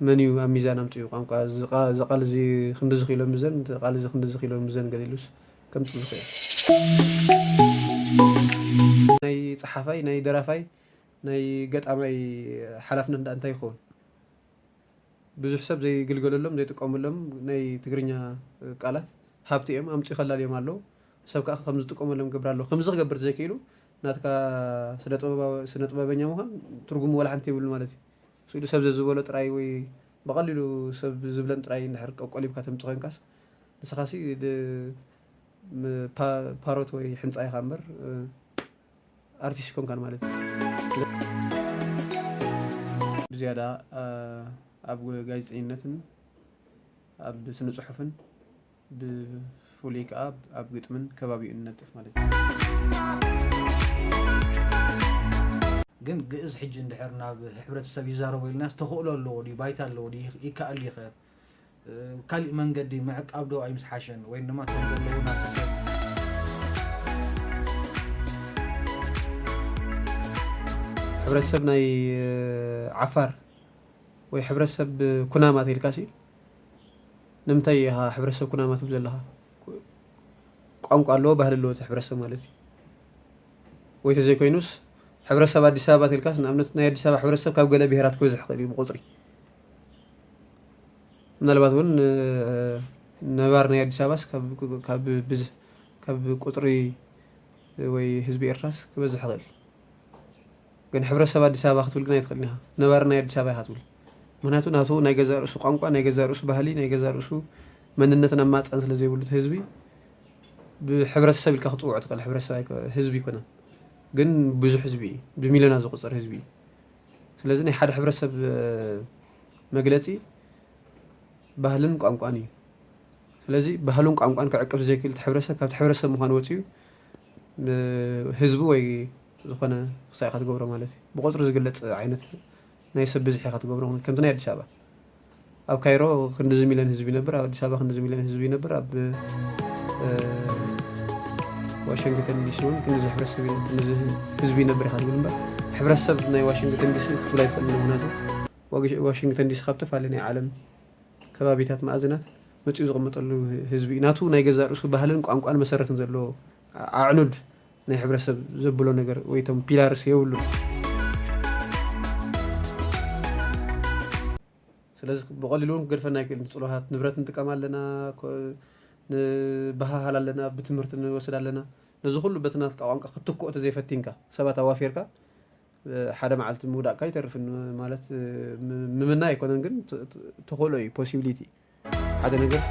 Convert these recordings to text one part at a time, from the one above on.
منيو ميزان أمتي قام زقال زي خندز خيلو ميزان قال زي خندز خيلو ميزان قليلوس كم تزخي ناي صحافي ناي درافاي ناي قطعمي حلفنا أنت يخون ብዙሕ ሰብ ዘይግልገለሎም ዘይጥቀመሎም ናይ ትግርኛ ቃላት ሃብቲ እዮም ኣምጪ ኸላልዮም ኣለዉ ሰብ ከዓ ከም ዝጥቀመሎም ገብር ኣለዎ ከምዚ ክገብር ዘይክኢሉ ናትካ ስነ ጥበበኛ ምዃን ትርጉሙ ወላ ሓንቲ የብሉ ማለት እዩ ስኢሉ ሰብ ዝበሎ ጥራይ ወይ ብቐሊሉ ሰብ ዝብለን ጥራይ እንድሕር ቆሊብካ ተምፅእ ኮንካስ ንስኻሲ ፓሮት ወይ ሕንፃ ኢኻ እምበር ኣርቲስት ኮንካን ማለት እዩ ብዝያዳ ኣብ ጋዜጠኝነትን ኣብ ስነ ጽሑፍን ብፍሉይ ከዓ ኣብ ግጥምን ከባቢኡን ነጥፍ ማለት እዩ ግን ግእዝ ሕጂ እንድሕር ናብ ሕብረተሰብ ይዛረቡ ኢልና ዝተኽእሎ ኣለዎ ድዩ ባይታ ኣለዎ ድዩ ይከኣል ይኸ ካልእ መንገዲ ምዕቃብ ዶ ኣይምስሓሸን ወይ ድማ ከም ዘለዎ ናብ ሰብ ሕብረተሰብ ናይ ዓፋር ወይ ሕብረተሰብ ኩናማት ኢልካሲ ንምንታይ ኢኻ ሕብረተሰብ ኩናማት ትብል ዘለኻ ቋንቋ ኣለዎ ባህሊ ኣለዎ እቲ ሕብረተሰብ ማለት እዩ ወይ ተዘይኮይኑስ ሕብረተሰብ ኣዲስ ኣበባ ኢልካስ ንኣብነት ናይ ኣዲስ ኣበባ ሕብረተሰብ ካብ ገለ ብሄራት ክበዝሕ ይኽእል እዩ ብቁፅሪ ምናልባት እውን ነባር ናይ ኣዲስ ኣበባስ ካብ ቁፅሪ ወይ ህዝቢ ኤርትራስ ክበዝሕ ይኽእል ግን ሕብረተሰብ ኣዲስ ኣበባ ክትብል ግን ኣይትኽእልን ኢኻ ነባር ናይ ኣዲስ ኣበባ ኢኻ ትብል ምክንያቱ ናቱ ናይ ገዛ ርእሱ ቋንቋ ናይ ገዛ ርእሱ ባህሊ ናይ ገዛ ርእሱ መንነትን ኣማፀን ስለ ዘይብሉ ህዝቢ ብሕብረተሰብ ኢልካ ክፅውዖ ትኽእል ሕብረተሰብ ህዝቢ ይኮነን ግን ብዙሕ ህዝቢ እዩ ብሚልዮናት ዝቁፀር ህዝቢ እዩ ስለዚ ናይ ሓደ ሕብረተሰብ መግለፂ ባህልን ቋንቋን እዩ ስለዚ ባህሉን ቋንቋን ክዕቅብ ዘይክእል እቲ ሕብረተሰብ ካብቲ ሕብረተሰብ ምዃኑ ወፂኡ ህዝቢ ወይ ዝኾነ ክሳኢኻ ትገብሮ ማለት እዩ ብቁፅሪ ዝግለፅ ዓይነት ናይ ሰብ ብዝሕ ኢኻ ትገብሮ ከምቲ ናይ ኣዲስ ኣበባ ኣብ ካይሮ ክንዲዚ ሚልዮን ህዝቢ ነበር ኣብ ኣዲስ ኣበባ ክንዲዚ ሚልዮን ህዝቢ ነበር ኣብ ዋሽንግተን ዲሲ እውን ክንዲዚ ሕብረተሰብ ክንዲዚ ህዝቢ ነበር ኢኻ ትብል እምበር ሕብረተሰብ ናይ ዋሽንግተን ዲሲ ክፍል ኣይትኽእልን ምክንያቱ ዋሽንግተን ዲሲ ካብ ተፈላለዩ ናይ ዓለም ከባቢታት ማእዝናት መፂኡ ዝቕመጠሉ ህዝቢ እዩ ናቱ ናይ ገዛ ርእሱ ባህልን ቋንቋን መሰረትን ዘለዎ ኣዕኑድ ናይ ሕብረተሰብ ዘብሎ ነገር ወይ ቶም ፒላርስ የብሉ ስለዚ ብቐሊሉ እውን ክገድፈና ይክእል ፅሉዋት ንብረት ንጥቀም ኣለና ንባህል ኣለና ብትምህርቲ ንወስድ ኣለና ነዚ ኩሉ በቲ ናትካ ቋንቋ ክትክኦ ተዘይፈቲንካ ሰባት ኣዋፊርካ ሓደ መዓልቲ ምውዳቕካ ይተርፍን ማለት ምምና ኣይኮነን ግን ተኽእሎ እዩ ፖሲቢሊቲ ሓደ ነገር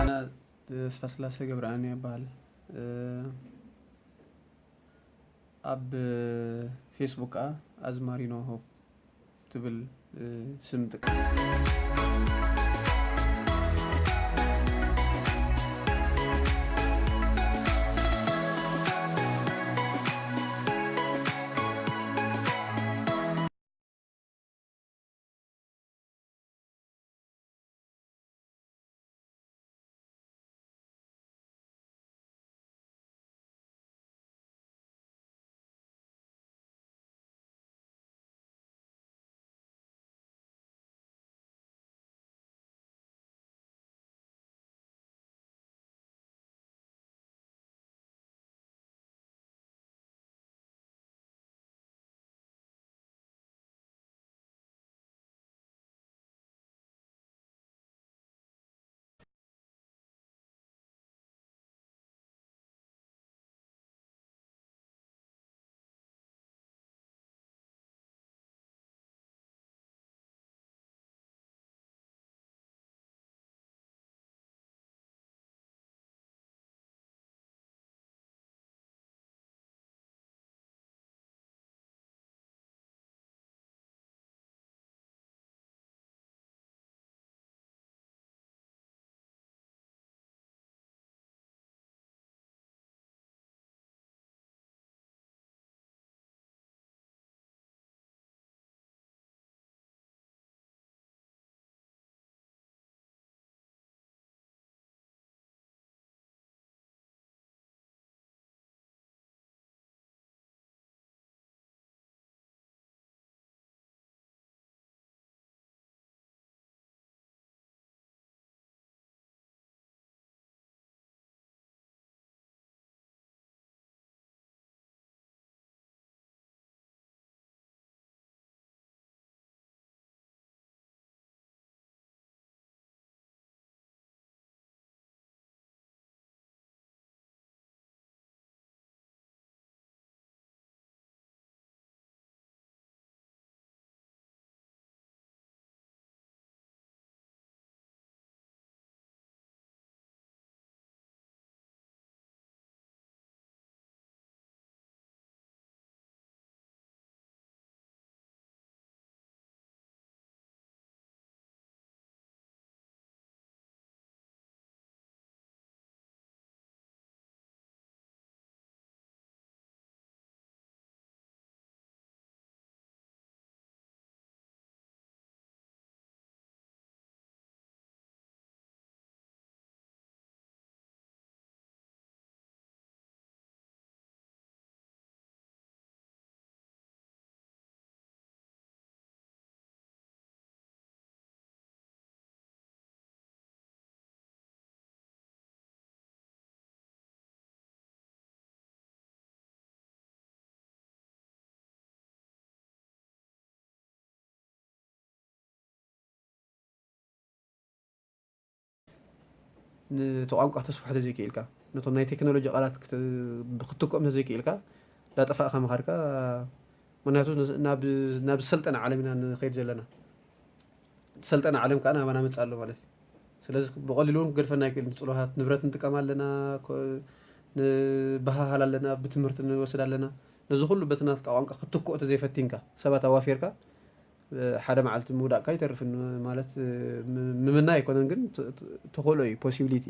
ኣነ ተስፋስላሴ ገብረኣኒ ይበሃል ኣብ ፌስቡክ ከዓ ኣዝማሪኖ ትብል ስም ጥቀም ንተቋንቋ ተስፍሖ ተዘይክኢልካ ነቶም ናይ ቴክኖሎጂ ቃላት ክትጥቀም ተዘይክኢልካ ዳጠፋእካ መኻድካ ምክንያቱ ናብ ዝሰልጠነ ዓለም ኢና ንኸይድ ዘለና ዝሰልጠነ ዓለም ከዓ ናባና መፅእ ኣሎ ማለት እዩ ስለዚ ብቐሊሉ እውን ክገድፈና ይክእል ንፅሉዋት ንብረት ንጥቀም ኣለና ንባህሃል ኣለና ብትምህርቲ ንወስድ ኣለና ነዚ ኩሉ በቲ ናትካ ቋንቋ ክትክኦ ተዘይፈቲንካ ሰባት ኣዋፊርካ ሓደ መዓልቲ ምውዳእካ ይተርፍን ማለት ምምና ኣይኮነን ግን ተኽእሎ እዩ ፖሲቢሊቲ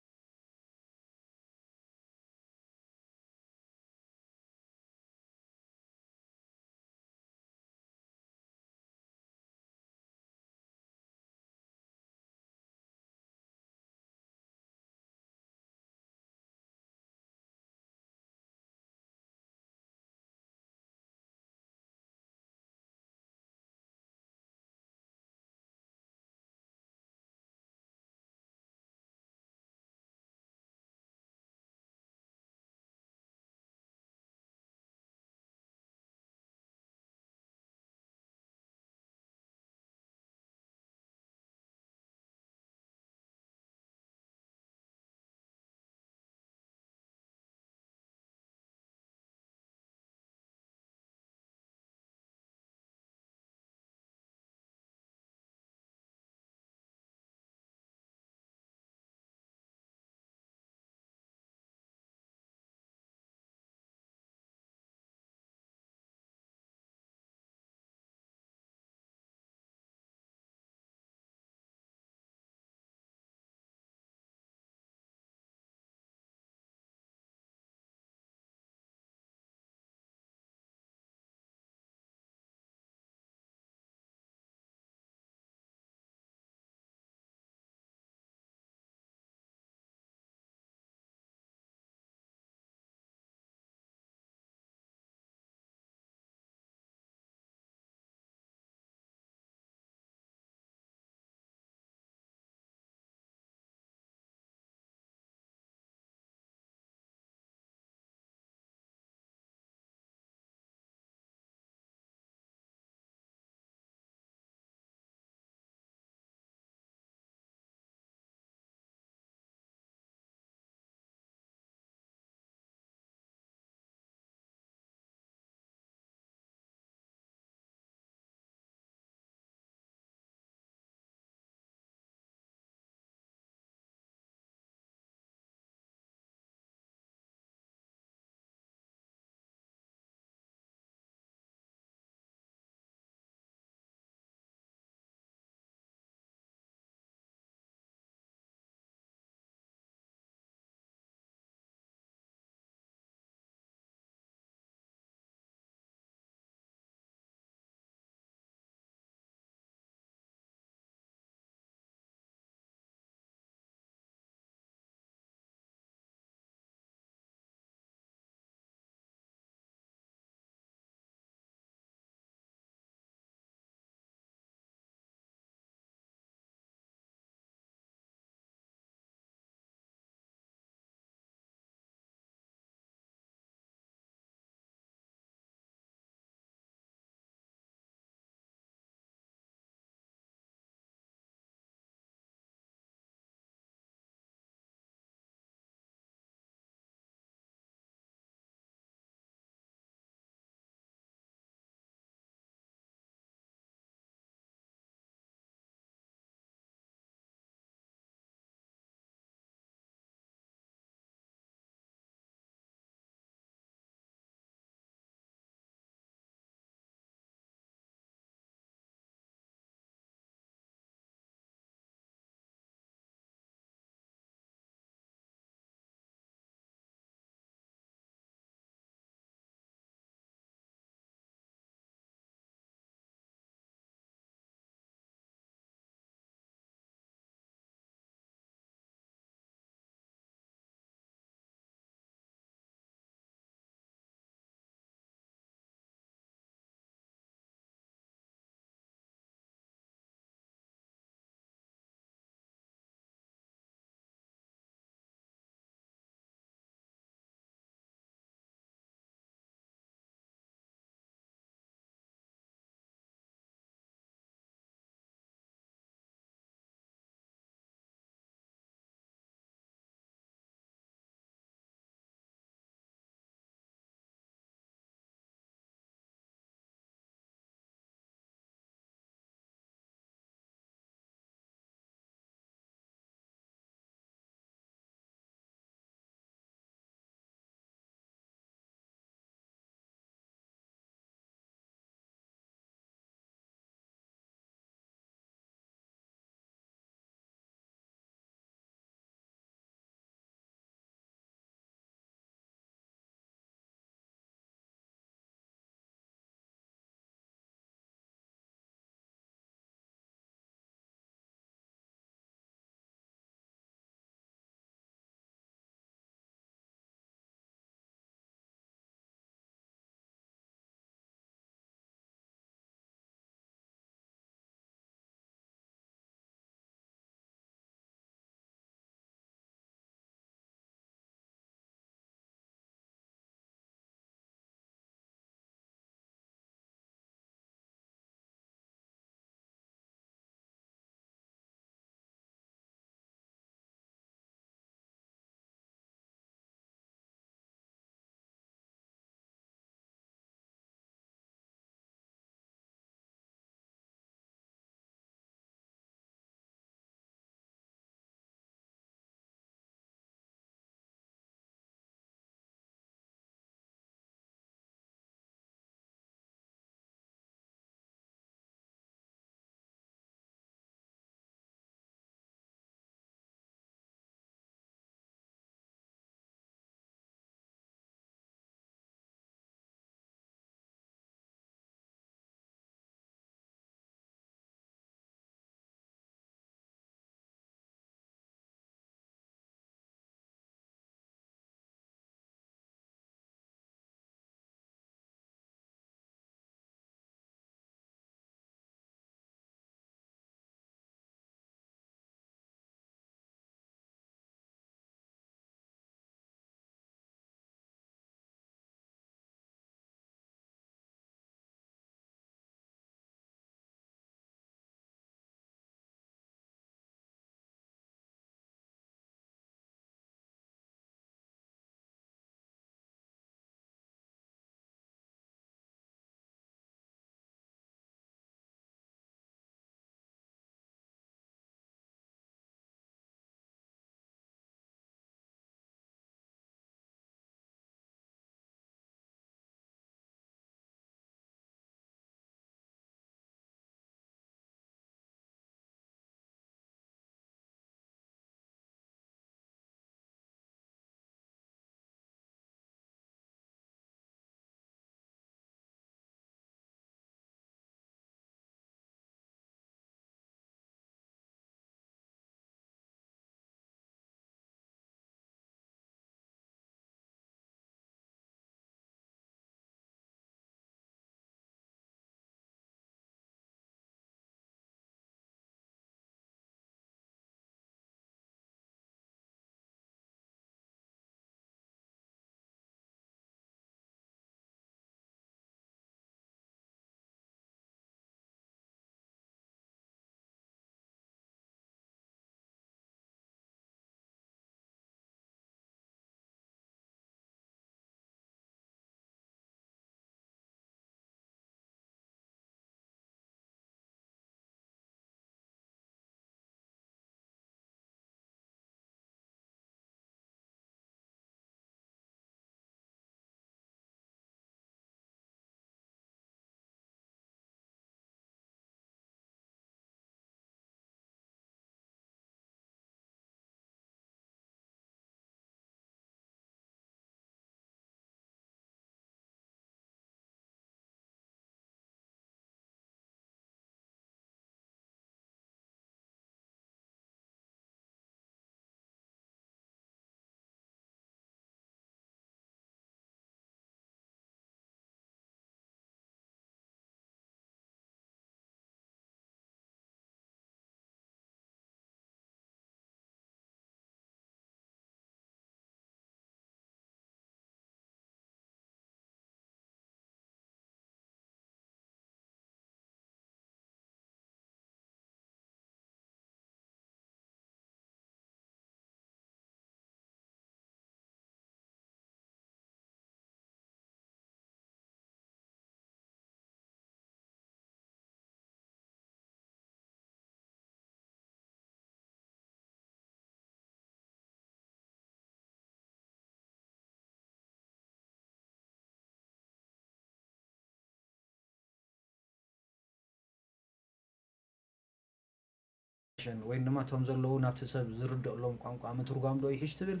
ይምስሓሸን ወይ ድማ ቶም ዘለዉ ናብቲ ሰብ ዝርድእሎም ቋንቋ ምትርጓም ዶ ይሕሽ ትብል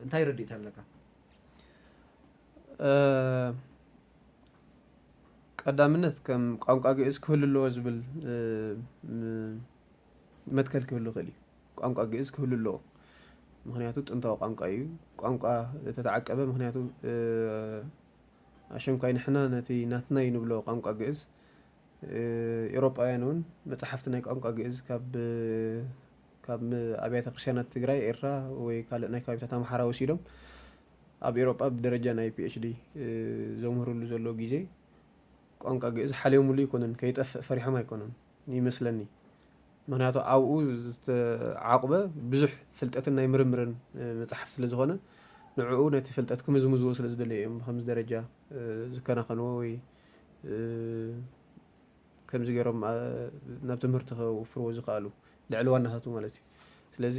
እንታይ ረዲት ኣለካ ቀዳምነት ከም ቋንቋ ግዕዝ ክህልዎ ዝብል መትከል ክህሉ ኽእል እዩ ቋንቋ ግዕዝ ክህልዎ ምክንያቱ ጥንታዊ ቋንቋ እዩ ቋንቋ ተተዓቀበ ምክንያቱ ኣሸንኳይ ንሕና ነቲ ናትና ይንብሎ ቋንቋ ግዕዝ ኤውሮጳውያን እውን መፅሓፍቲ ናይ ቋንቋ ግዕዝ ካብ ኣብያተ ክርስቲያናት ትግራይ ኤርትራ ወይ ካልእ ናይ ከባቢታት ኣምሓራ ወሲዶም ኣብ ኤውሮጳ ብደረጃ ናይ ፒኤችዲ ዘምህርሉ ዘሎ ግዜ ቋንቋ ግዕዝ ሓልዮምሉ ይኮነን ከይጠፍእ ፈሪሖም ኣይኮነን ይመስለኒ ምክንያቱ ኣብኡ ዝተዓቁበ ብዙሕ ፍልጠትን ናይ ምርምርን መፅሓፍ ስለ ዝኾነ ንዕኡ ነቲ ፍልጠት ክምዝምዝዎ ስለ ዝደለዩ እዮም ብከምዚ ደረጃ ዝከናኸንዎ ወይ ከምዚ ገይሮም ናብ ትምህርቲ ከውፍርዎ ዝኽኣሉ ልዕሊ ዋናታቱ ማለት እዩ ስለዚ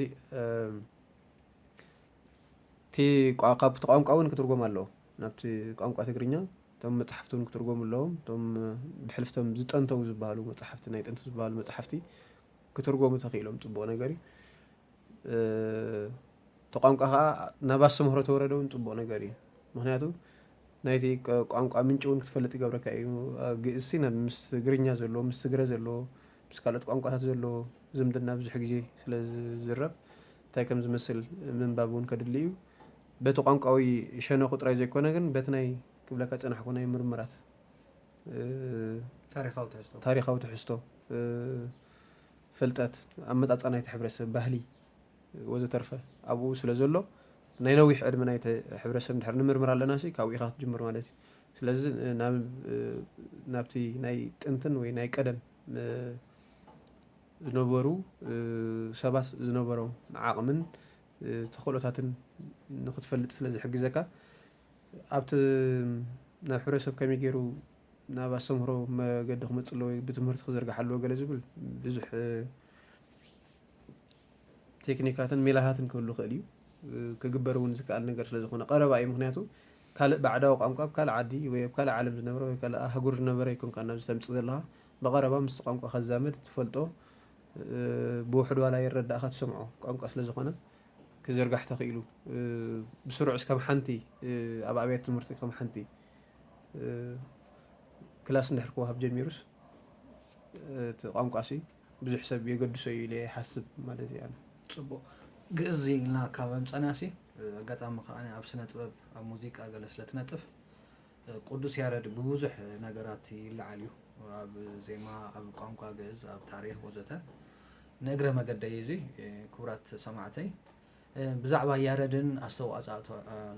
እቲ ካብቲ ቋንቋ እውን ክትርጎም ኣለዎ ናብቲ ቋንቋ ትግርኛ እቶም መፅሓፍቲ እውን ክትርጎሙ ኣለዎም እቶም ብሕልፍቶም ዝጠንተው ዝበሃሉ መፅሓፍቲ ናይ ጥንቲ ዝበሃሉ መፅሓፍቲ ክትርጎሙ ተኽኢሎም ፅቡቕ ነገር እዩ እቲ ቋንቋ ከዓ ናብ ኣስተምህሮ ተወረደ እውን ፅቡቕ ነገር እዩ ምክንያቱ ናይቲ ቋንቋ ምንጪ እውን ክትፈልጥ ይገብረካ እዩ ግእዝሲ ምስ ትግርኛ ዘለዎ ምስ ትግረ ዘለዎ ምስ ካልኦት ቋንቋታት ዘለዎ ዝምድና ብዙሕ ግዜ ስለ ዝዝረብ እንታይ ከም ዝመስል ምንባብ እውን ከድሊ እዩ በቲ ቋንቋዊ ሸነኹ ጥራይ ዘይኮነ ግን በቲ ናይ ክብለካ ፀናሕኮ ናይ ምርምራት ታሪኻዊ ትሕዝቶ ፍልጠት ኣመፃፃ ናይቲ ሕብረተሰብ ባህሊ ወዘተርፈ ኣብኡ ስለ ዘሎ ናይ ነዊሕ ዕድመ ናይቲ ሕብረተሰብ እንድሕር ንምርምር ኣለና ሲ ካብኡ ኢኻ ክትጅምር ማለት እዩ ስለዚ ናብቲ ናይ ጥንትን ወይ ናይ ቀደም ዝነበሩ ሰባት ዝነበሮም ዓቕምን ተኽእሎታትን ንክትፈልጥ ስለ ዝሕግዘካ ኣብቲ ናብ ሕብረተሰብ ከመይ ገይሩ ናብ ኣስተምህሮ መገዲ ክመፅእ ኣለዎ ወይ ብትምህርቲ ክዝርጋሕ ኣለዎ ገለ ዝብል ብዙሕ ቴክኒካትን ሜላሃትን ክህሉ ክእል እዩ ክግበር እውን ዝከኣል ነገር ስለ ዝኾነ ቀረባ እዩ ምክንያቱ ካልእ ባዕዳዊ ቋንቋ ኣብ ካልእ ዓዲ ወይ ኣብ ካልእ ዓለም ዝነበረ ወይ ካልእ ኣህጉር ዝነበረ ይኮንካ ናብዚ ተምፅእ ዘለካ ብቐረባ ምስቲ ቋንቋ ከዛምድ ትፈልጦ ብውሕድ ዋላ ይረዳእካ ትሰምዖ ቋንቋ ስለ ዝኾነ ክዝርጋሕ ተኽኢሉ ብስሩዕ ከም ሓንቲ ኣብ ኣብያተ ትምህርቲ ከም ሓንቲ ክላስ እንድሕር ክወሃብ ጀሚሩስ እቲ ቋንቋ ሲ ብዙሕ ሰብ የገድሶ እዩ ኢለ ይሓስብ ማለት እዩ ፅቡቕ ግእዝ ኢልና ካብ ምምፀናሲ ኣጋጣሚ ከዓኒ ኣብ ስነ ጥበብ ኣብ ሙዚቃ ገለ ስለትነጥፍ ቅዱስ ያሬድ ብብዙሕ ነገራት ይለዓል እዩ ኣብ ዜማ ኣብ ቋንቋ ግእዝ ኣብ ታሪክ ወዘተ ንእግረ መገደይ እዚ ክቡራት ሰማዕተይ ብዛዕባ ያሬድን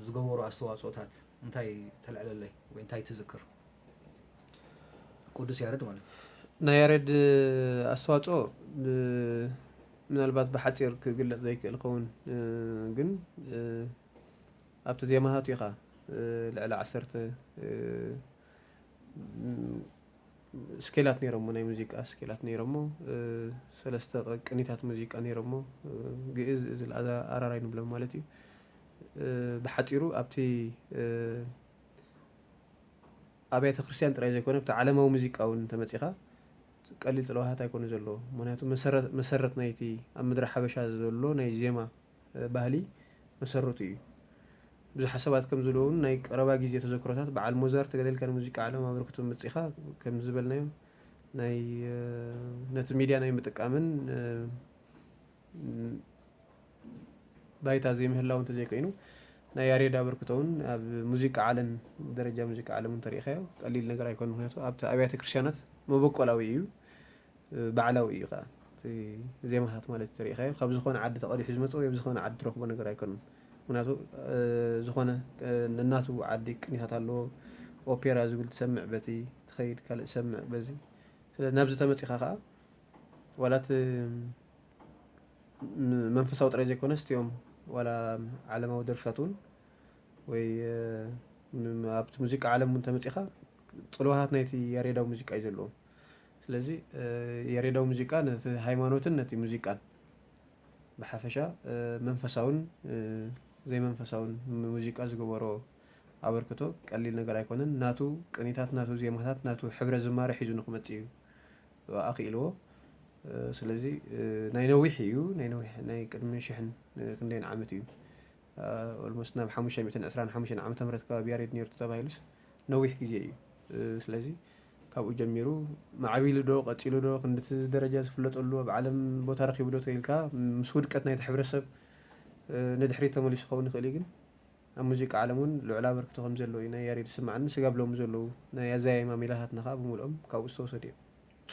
ዝገበሩ ኣስተዋፅኦታት እንታይ ተልዕለለይ ወይ እንታይ ትዝክር ቅዱስ ያሬድ ማለት ናይ ያሬድ ኣስተዋፅኦ ምናልባት ብሓፂር ክግለፅ ዘይክእል ከውን ግን ኣብቲ ዜማታቱ ኢኻ ልዕሊ 10 ስኬላት ነይሮሞ ናይ ሙዚቃ ስኬላት ነይሮሞ 3 ቅኒታት ሙዚቃ ነይሮሞ ግእዝ እዝል ኣራራይ ንብሎም ማለት እዩ ብሓፂሩ ኣብቲ ኣብያተ ክርስቲያን ጥራይ ዘይኮነ ብቲ ዓለማዊ ሙዚቃ እውን ተመፂኻ ቀሊል ፅልዋሃት ኣይኮነ ዘለዎ ምክንያቱ መሰረት ናይቲ ኣብ ምድሪ ሓበሻ ዘሎ ናይ ዜማ ባህሊ መሰረቱ እዩ ብዙሓት ሰባት ከም ዝብልዎ እውን ናይ ቀረባ ግዜ ተዘክሮታት በዓል ሞዛርት ገለልካ ንሙዚቃ ዓለም ኣበርክቶ መፂኻ ከም ዝበልናዮ ናይ ነቲ ሚድያ ናይ ምጥቃምን ባይታ ዘይምህላው እንተዘይኮይኑ ናይ ያሬድ ኣበርክቶ እውን ኣብ ሙዚቃ ዓለም ደረጃ ሙዚቃ ዓለም እንተሪኢኻዮ ቀሊል ነገር ኣይኮነ ምክንያቱ ኣብቲ ኣብያተ ክርስቲያናት መበቆላዊ እዩ ባዕላዊ እዩ ከዓ እቲ ዜማታት ማለት ተሪኢኻዮ ካብ ዝኾነ ዓዲ ተቐዲሑ ዝመፅእ ወይ ዝኾነ ዓዲ ትረኽቦ ነገር ኣይኮነን ምክንያቱ ዝኾነ ንናቱ ዓዲ ቅኒታት ኣለዎ ኦፔራ ዝብል ትሰምዕ በቲ ትኸይድ ካልእ ትሰምዕ በዚ ናብዚ ተመፂኻ ከዓ ዋላት መንፈሳዊ ጥራይ ዘይኮነ ስቲኦም ዋላ ዓለማዊ ደርፍታት እውን ወይ ኣብቲ ሙዚቃ ዓለም እውን ተመፂኻ ፅልዋሃት ናይቲ ያሬዳዊ ሙዚቃ እዩ ዘለዎ ስለዚ ያሬዳዊ ሙዚቃ ነቲ ሃይማኖትን ነቲ ሙዚቃን ብሓፈሻ መንፈሳውን ዘይመንፈሳውን ሙዚቃ ዝገበሮ ኣበርክቶ ቀሊል ነገር ኣይኮነን ናቱ ቅኒታት ናቱ ዜማታት ናቱ ሕብረ ዝማሬ ሒዙ ንክመፅእ እዩ ኣኽኢልዎ ስለዚህ ናይ ነዊሕ እዩ ናይ ነዊሕ ናይ ቅድሚ ሽሕን ክንደይን ዓመት እዩ ኦልሞስት ናብ 525 ዓመተ ምህረት ከባቢ ያሬድ ነይሩ ተባሂሉስ ነዊሕ ግዜ እዩ ስለዚህ ካብኡ ጀሚሩ ማዕቢሉ ዶ ቀፂሉ ዶ ክንደት ደረጃ ዝፍለጠሉ ኣብ ዓለም ቦታ ረኺቡ ዶ ተይልካ ምስ ውድቀት ናይቲ ሕብረተሰብ ንድሕሪት ተመሊሱ ክኸውን ይኽእል ግን ኣብ ሙዚቃ ዓለም እውን ልዑል ኣበርክቶ ከም ዘለዎ እዩ ናይ ያሬድ ስማዕኒ ስጋብሎም ዘለዉ ናይ ኣዘያይማ ሜላታትና ከዓ ብምልኦም ካብኡ ዝተወሰዱ እዮም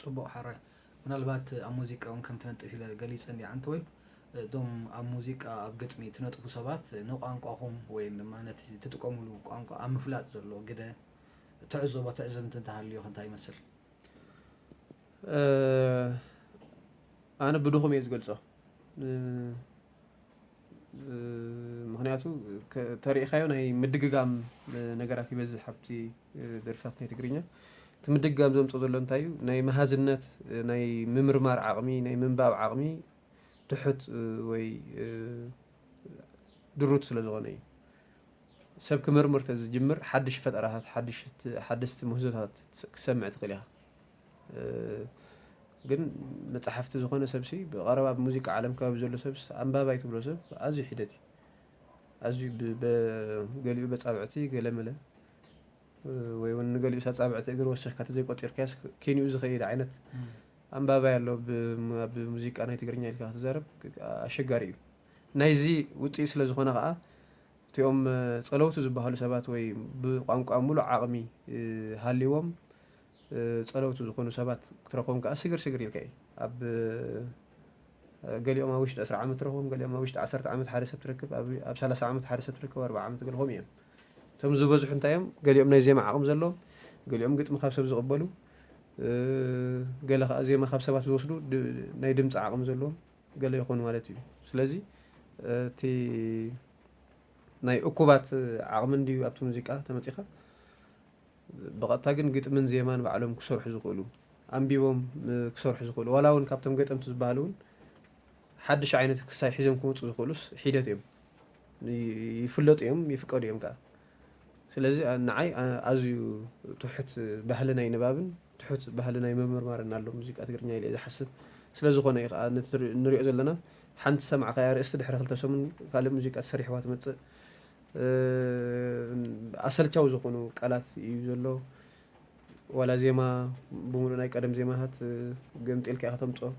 ፅቡቅ ሓራይ ምናልባት ኣብ ሙዚቃ እውን ከም ትነጥፍ ኢለ ገሊፀ እንዲ ወይ ዶም ኣብ ሙዚቃ ኣብ ግጥሚ ትነጥፉ ሰባት ንቋንቋኹም ወይ ድማ ነቲ ትጥቀምሉ ቋንቋ ኣብ ምፍላጥ ዘሎ ግደ ትዕዘቦ ትዕዘብቲ እንተሃልዮ እንታይ ይመስል ኣነ ብድኹም እየ ዝገልፆ ምክንያቱ ተሪእኻዮ ናይ ምድግጋም ነገራት ይበዝሕ ኣብቲ ደርፍታት ናይ ትግርኛ እቲ ምድግጋም ዘምፅኦ ዘሎ እንታይ እዩ ናይ መሃዝነት ናይ ምምርማር ዓቕሚ ናይ ምንባብ ዓቕሚ ትሑት ወይ ድሩት ስለ ዝኾነ እዩ ሰብ ክምርምር ተዝጅምር ሓድሽ ፈጠራታት ሓደስቲ ምህዞታት ክሰምዕ ትኽእል ኢኻ ግን መፅሓፍቲ ዝኾነ ሰብሲ ብቐረባ ብሙዚቃ ዓለም ከባቢ ዘሎ ሰብስ ኣንባባይ ትብሎ ሰብ ኣዝዩ ሒደት እዩ ኣዝዩ ገሊኡ በፃብዕቲ ገለመለ ወይ እውን ንገሊኡ ሳፃብዕቲ እግር ወሲኽካ ተዘይቆፂርካያስ ኬንኡ ዝኸይድ ዓይነት ኣንባባይ ኣሎ ብሙዚቃ ናይ ትግርኛ ኢልካ ክትዛረብ ኣሸጋሪ እዩ ናይዚ ውፅኢት ስለ ዝኾነ ከዓ እቲኦም ፀለውቲ ዝበሃሉ ሰባት ወይ ብቋንቋ ሙሉእ ዓቕሚ ሃልይዎም ፀለውቲ ዝኾኑ ሰባት ክትረኽቦም ከዓ ስግር ኢልካ እዩ ኣብ ገሊኦም ኣብ ውሽጢ 10 ዓመት ትረኽቦም ገሊኦም ኣብ ውሽጢ 10 ዓመት ሓደ ሰብ ትረክብ ኣብ 30 ዓመት ሓደ ሰብ ትረክብ 40 ዓመት ገለኹም እዮም እቶም ዝበዝሑ እንታይ እዮም ገሊኦም ናይ ዜማ ዓቕሚ ዘለዎም ገሊኦም ግጥሚ ካብ ሰብ ዝቕበሉ ገለ ከዓ ዜማ ካብ ሰባት ዝወስዱ ናይ ድምፂ ዓቕሚ ዘለዎም ገለ ይኾኑ ማለት እዩ ስለዚ እቲ ናይ እኩባት ዓቕሚ እንድዩ ኣብቲ ሙዚቃ ተመፂኻ ብቐጥታ ግን ግጥምን ዜማን ባዕሎም ክሰርሑ ዝኽእሉ ኣንቢቦም ክሰርሑ ዝኽእሉ ዋላ እውን ካብቶም ገጠምቲ ዝበሃሉ እውን ሓድሽ ዓይነት ክሳይ ሒዞም ክመፁ ዝኽእሉስ ሒደት እዮም ይፍለጡ እዮም ይፍቀዱ እዮም ከዓ ስለዚ ንዓይ ኣዝዩ ትሑት ባህሊ ናይ ንባብን ትሑት ባህሊ ናይ ምምርማርን ኣሎ ሙዚቃ ትግርኛ ኢለ ዝሓስብ ስለዝኾነ እዩ ከዓ ንሪኦ ዘለና ሓንቲ ሰማዕኻያ ርእስቲ ድሕሪ 2 ሰሙን ካልእ ሙዚቃ ተሰሪሕዋ ትመፅእ ኣሰልቻው ዝኾኑ ቃላት እዩ ዘሎ ዋላ ዜማ ብምሉእ ናይ ቀደም ዜማታት ገምጢልካ ኢኻ ተምፅኦ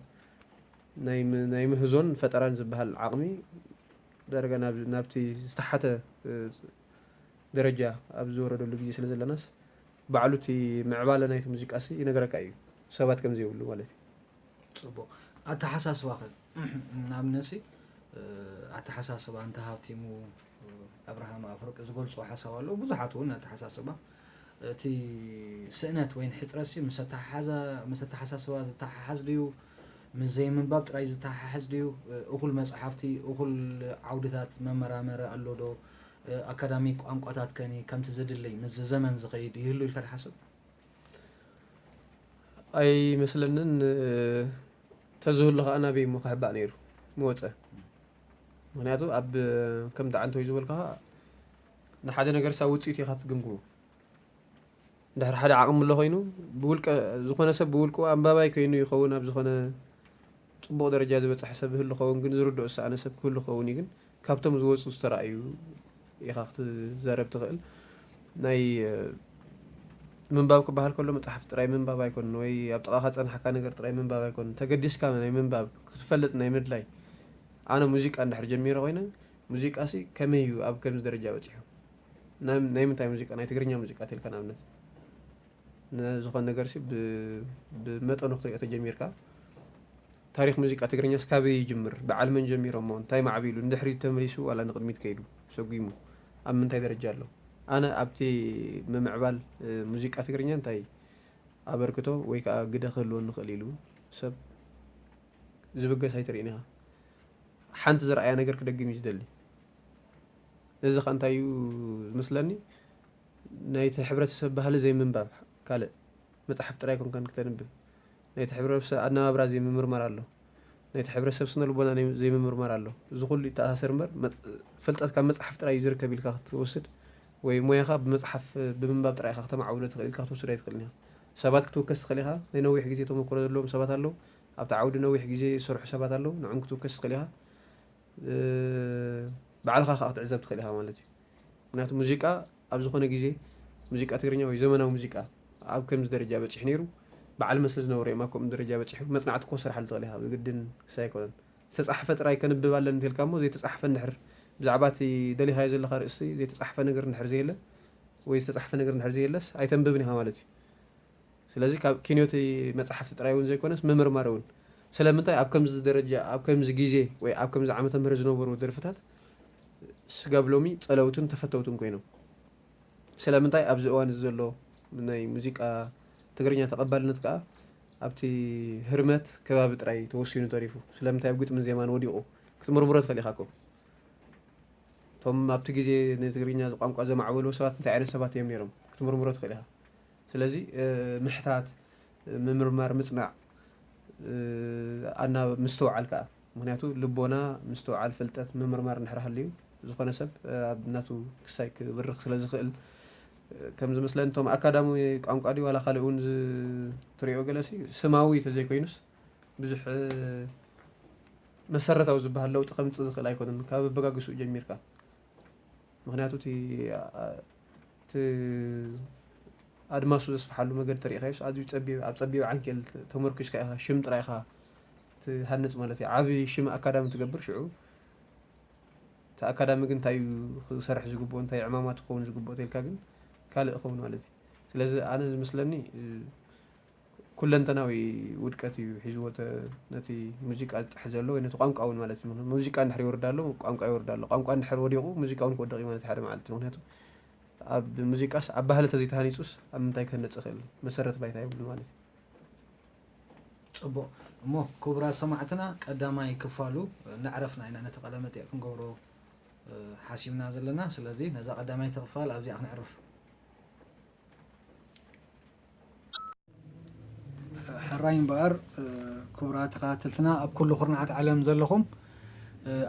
ናይ ምህዞን ፈጠራን ዝበሃል ዓቕሚ ደረጋ ናብቲ ዝተሓተ ደረጃ ኣብ ዝወረደሉ ግዜ ስለ ዘለናስ ባዕሉ እቲ ምዕባለ ናይቲ ሙዚቃሲ ይነገረካ እዩ ሰባት ከምዚ ይብሉ ማለት እዩ ፅቡቅ ኣተሓሳስባ ኸ ንኣብነሲ ኣተሓሳስባ እንተ ሃብቲሙ ኣብርሃም ኣፍወርቂ ዝገልፆ ሓሳብ ኣሎ ብዙሓት እውን ኣተሓሳስባ እቲ ስእነት ወይ ሕፅረሲ ምስ ኣተሓሳስባ ዝተሓሓዝ ድዩ ምስ ዘይምንባብ ጥራይ ዝተሓሓዝ ድዩ እኹል መፅሓፍቲ እኹል ዓውድታት መመራመሪ ኣሎ ዶ ኣካዳሚክ ቋንቋታት ከኒ ከምቲ ዘድለይ ምስ ዘመን ዝኸይድ ይህሉ ኢልካ ትሓስብ ኣይመስለንን ተዝህሉ ከዓ ናበይ እሞ ክሕባእ ነይሩ መወፀ ምክንያቱ ኣብ ከም ዳዓንተ ወይ ዝበልካ ንሓደ ነገር ሳብ ውፅኢት ኢኻ ትግምግሙ እንድሕር ሓደ ዓቕሚ ኣሎ ኮይኑ ብውልቀ ዝኾነ ሰብ ብውልቁ ኣንባባይ ኮይኑ ይኸውን ኣብ ዝኾነ ፅቡቕ ደረጃ ዝበፅሐ ሰብ ይህሉ ኸውን ግን ዝርድኦ ዝሰኣነ ሰብ ክህሉ ኸውን እዩ ግን ካብቶም ዝወፁ ዝተረኣዩ ኢኻ ክትዛረብ ትኽእል ናይ ምንባብ ክበሃል ከሎ መፅሓፍ ጥራይ ምንባብ ኣይኮንን ወይ ኣብ ጥቓኻ ፀናሕካ ነገር ጥራይ ምንባብ ኣይኮንን ተገዲስካ ናይ ምንባብ ክትፈልጥ ናይ ምድላይ ኣነ ሙዚቃ እንድሕር ጀሚረ ኮይነ ሙዚቃሲ ከመይ እዩ ኣብ ከምዚ ደረጃ በፂሑ ናይ ምንታይ ሙዚቃ ናይ ትግርኛ ሙዚቃ ተልካ ንኣብነት ዝኾነ ነገርሲ ብመጠኑ ክትሪኦ ተጀሚርካ ታሪክ ሙዚቃ ትግርኛ ስካበይ ይጅምር ብዓለመን ጀሚሮሞ እንታይ ማዕቢሉ እንድሕሪት ተመሊሱ ዋላ ንቅድሚት ከይዱ ሰጉሙ ኣብ ምንታይ ደረጃ ኣሎ ኣነ ኣብቲ ምምዕባል ሙዚቃ ትግርኛ እንታይ ኣበርክቶ ወይ ከዓ ግደ ክህልዎ ንኽእል ኢሉ ሰብ ዝብገስ ኣይትርኢን ኢኻ ሓንቲ ዝረኣያ ነገር ክደግም እዩ ዝደሊ እዚ ከዓ እንታይ እዩ ዝመስለኒ ናይቲ ሕብረተሰብ ባህሊ ዘይምንባብ ካልእ መፅሓፍ ጥራይ ኮንከን ክተንብብ ናይቲ ሕብረተሰብ ኣነባብራ ዘይምምርመር ኣሎ ናይቲ ሕብረተሰብ ስነ ልቦና ዘይምምርመር ኣሎ እዚ ኩሉ ይተኣሳሰር እምበር ፍልጠት ካብ መፅሓፍ ጥራይ ዝርከብ ኢልካ ክትወስድ ወይ ሞያኻ ብመፅሓፍ ብምንባብ ጥራይ ኢኻ ክተማዕብሎ ትኽእል ኢልካ ክትወስድ ኣይትኽእልን ኢኻ ሰባት ክትውከስ ትኽእል ኢኻ ናይ ነዊሕ ግዜ ተመክሮ ዘለዎም ሰባት ኣለዉ ኣብ ተዓውዲ ነዊሕ ግዜ ዝሰርሑ ሰባት ኣለዉ ንዕኦም ክትውከስ ትኽእል ኢኻ ባዕልኻ ከዓ ክትዕዘብ ትኽእል ኢኻ ማለት እዩ ምክንያቱ ሙዚቃ ኣብ ዝኾነ ግዜ ሙዚቃ ትግርኛ ወይ ዘመናዊ ሙዚቃ ኣብ ከምዚ ደረጃ በፂሑ ነይሩ በዓል መስለ ዝነበሩ እዮም ኣብ ከምኡ ደረጃ በፂሑ መፅናዕቲ ኮ ስራሕ ትኽእል ኢኻ ብግድን ክሳ ኣይኮነን ዝተፃሕፈ ጥራይ ከንብብ ኣለኒ እንተልካ እሞ ዘይተፃሕፈ እንድሕር ብዛዕባ እቲ ደሊኻዮ ዘለካ ርእሲ ዘይተፃሕፈ ነገር እንድሕር ዘየለ ወይ ዝተፃሕፈ ነገር እንድሕር ዘየለስ ኣይተንብብን ኢኻ ማለት እዩ ስለዚ ካብ ኪንዮት መፅሓፍቲ ጥራይ እውን ዘይኮነስ ምምርማር እውን ስለምንታይ ኣብ ከምዚ ደረጃ ኣብ ከምዚ ግዜ ወይ ኣብ ከምዚ ዓመተ ምህረት ዝነበሩ ደርፍታት ስጋብ ሎሚ ፀለውትን ተፈተውትን ኮይኖም ስለምንታይ ኣብዚ እዋን እዚ ዘሎ ናይ ሙዚቃ ትግርኛ ተቐባልነት ከዓ ኣብቲ ህርመት ከባቢ ጥራይ ተወሲኑ ተሪፉ ስለምንታይ ኣብ ግጥምን ዜማን ወዲቑ ክትምርምሮ ትኽእል ኢኻ ኮ እቶም ኣብቲ ግዜ ንትግርኛ ቋንቋ ዘማዕበሉ ሰባት እንታይ ዓይነት ሰባት እዮም ነይሮም ክትምርምሮ ትኽእል ኢኻ ስለዚ ምሕታት ምምርማር ምፅናዕ ኣና ምስትውዓል ከዓ ምክንያቱ ልቦና ምስትውዓል ፍልጠት ምምርማር እንድሕር ሃልዩ ዝኾነ ሰብ ኣብ ናቱ ክሳይ ክብርኽ ስለ ዝኽእል ከም ዝመስለኒ እቶም ኣካዳሚ ቋንቋ ድዩ ዋላ ካልእ እውን ትሪኦ ገለሲ ስማዊ ተዘይኮይኑስ ብዙሕ መሰረታዊ ዝበሃል ለውጢ ከምፅእ ዝኽእል ኣይኮነን ካብ ኣበጋግስኡ ጀሚርካ ምክንያቱ እቲ ኣድማሱ ዘስፍሓሉ መገዲ ተሪእኻዮስ ኣዝዩ ኣብ ፀቢብ ዓንኬል ተመርኪዝካ ኢኻ ሽም ጥራይ ኢኻ ትሃንፅ ማለት እዩ ዓብዪ ሽም ኣካዳሚ ትገብር ሽዑ እቲ ኣካዳሚ ግን እንታይ እዩ ክሰርሕ ዝግብኦ እንታይ ዕማማት ክኸውን ዝግብኦ ተልካ ግን ካልእ ክኸውን ማለት እዩ ስለዚ ኣነ ዝመስለኒ ኩለንተናዊ ውድቀት እዩ ሒዝዎ ነቲ ሙዚቃ ዝጥሕ ዘሎ ወይ ነቲ ቋንቋ እውን ማለት እዩ ሙዚቃ እንድሕር ይወርዳ ኣሎ ቋንቋ ይወርዳ ኣሎ ቋንቋ እንድሕር ወዲቑ ሙዚቃ እውን ክወድቕ እዩ ማለት ሓደ መዓልቲ ምክንያቱ ኣብ ሙዚቃስ ኣብ ባህሊ ተዘይተሃኒፁስ ኣብ ምንታይ ክህነፅ ይኽእል መሰረት ባይታ ይብሉ ማለት እዩ ፅቡቅ እሞ ክቡራት ሰማዕትና ቀዳማይ ክፋሉ ንዕረፍና ኢና ነቲ ቀለመጥያ ክንገብሮ ሓሲብና ዘለና ስለዚ ነዛ ቀዳማይ ተኽፋል ኣብዚኣ ክንዕርፍ ሕራይ እምበኣር ክቡራት ተኸታተልትና ኣብ ኩሉ ኩርናዓት ዓለም ዘለኹም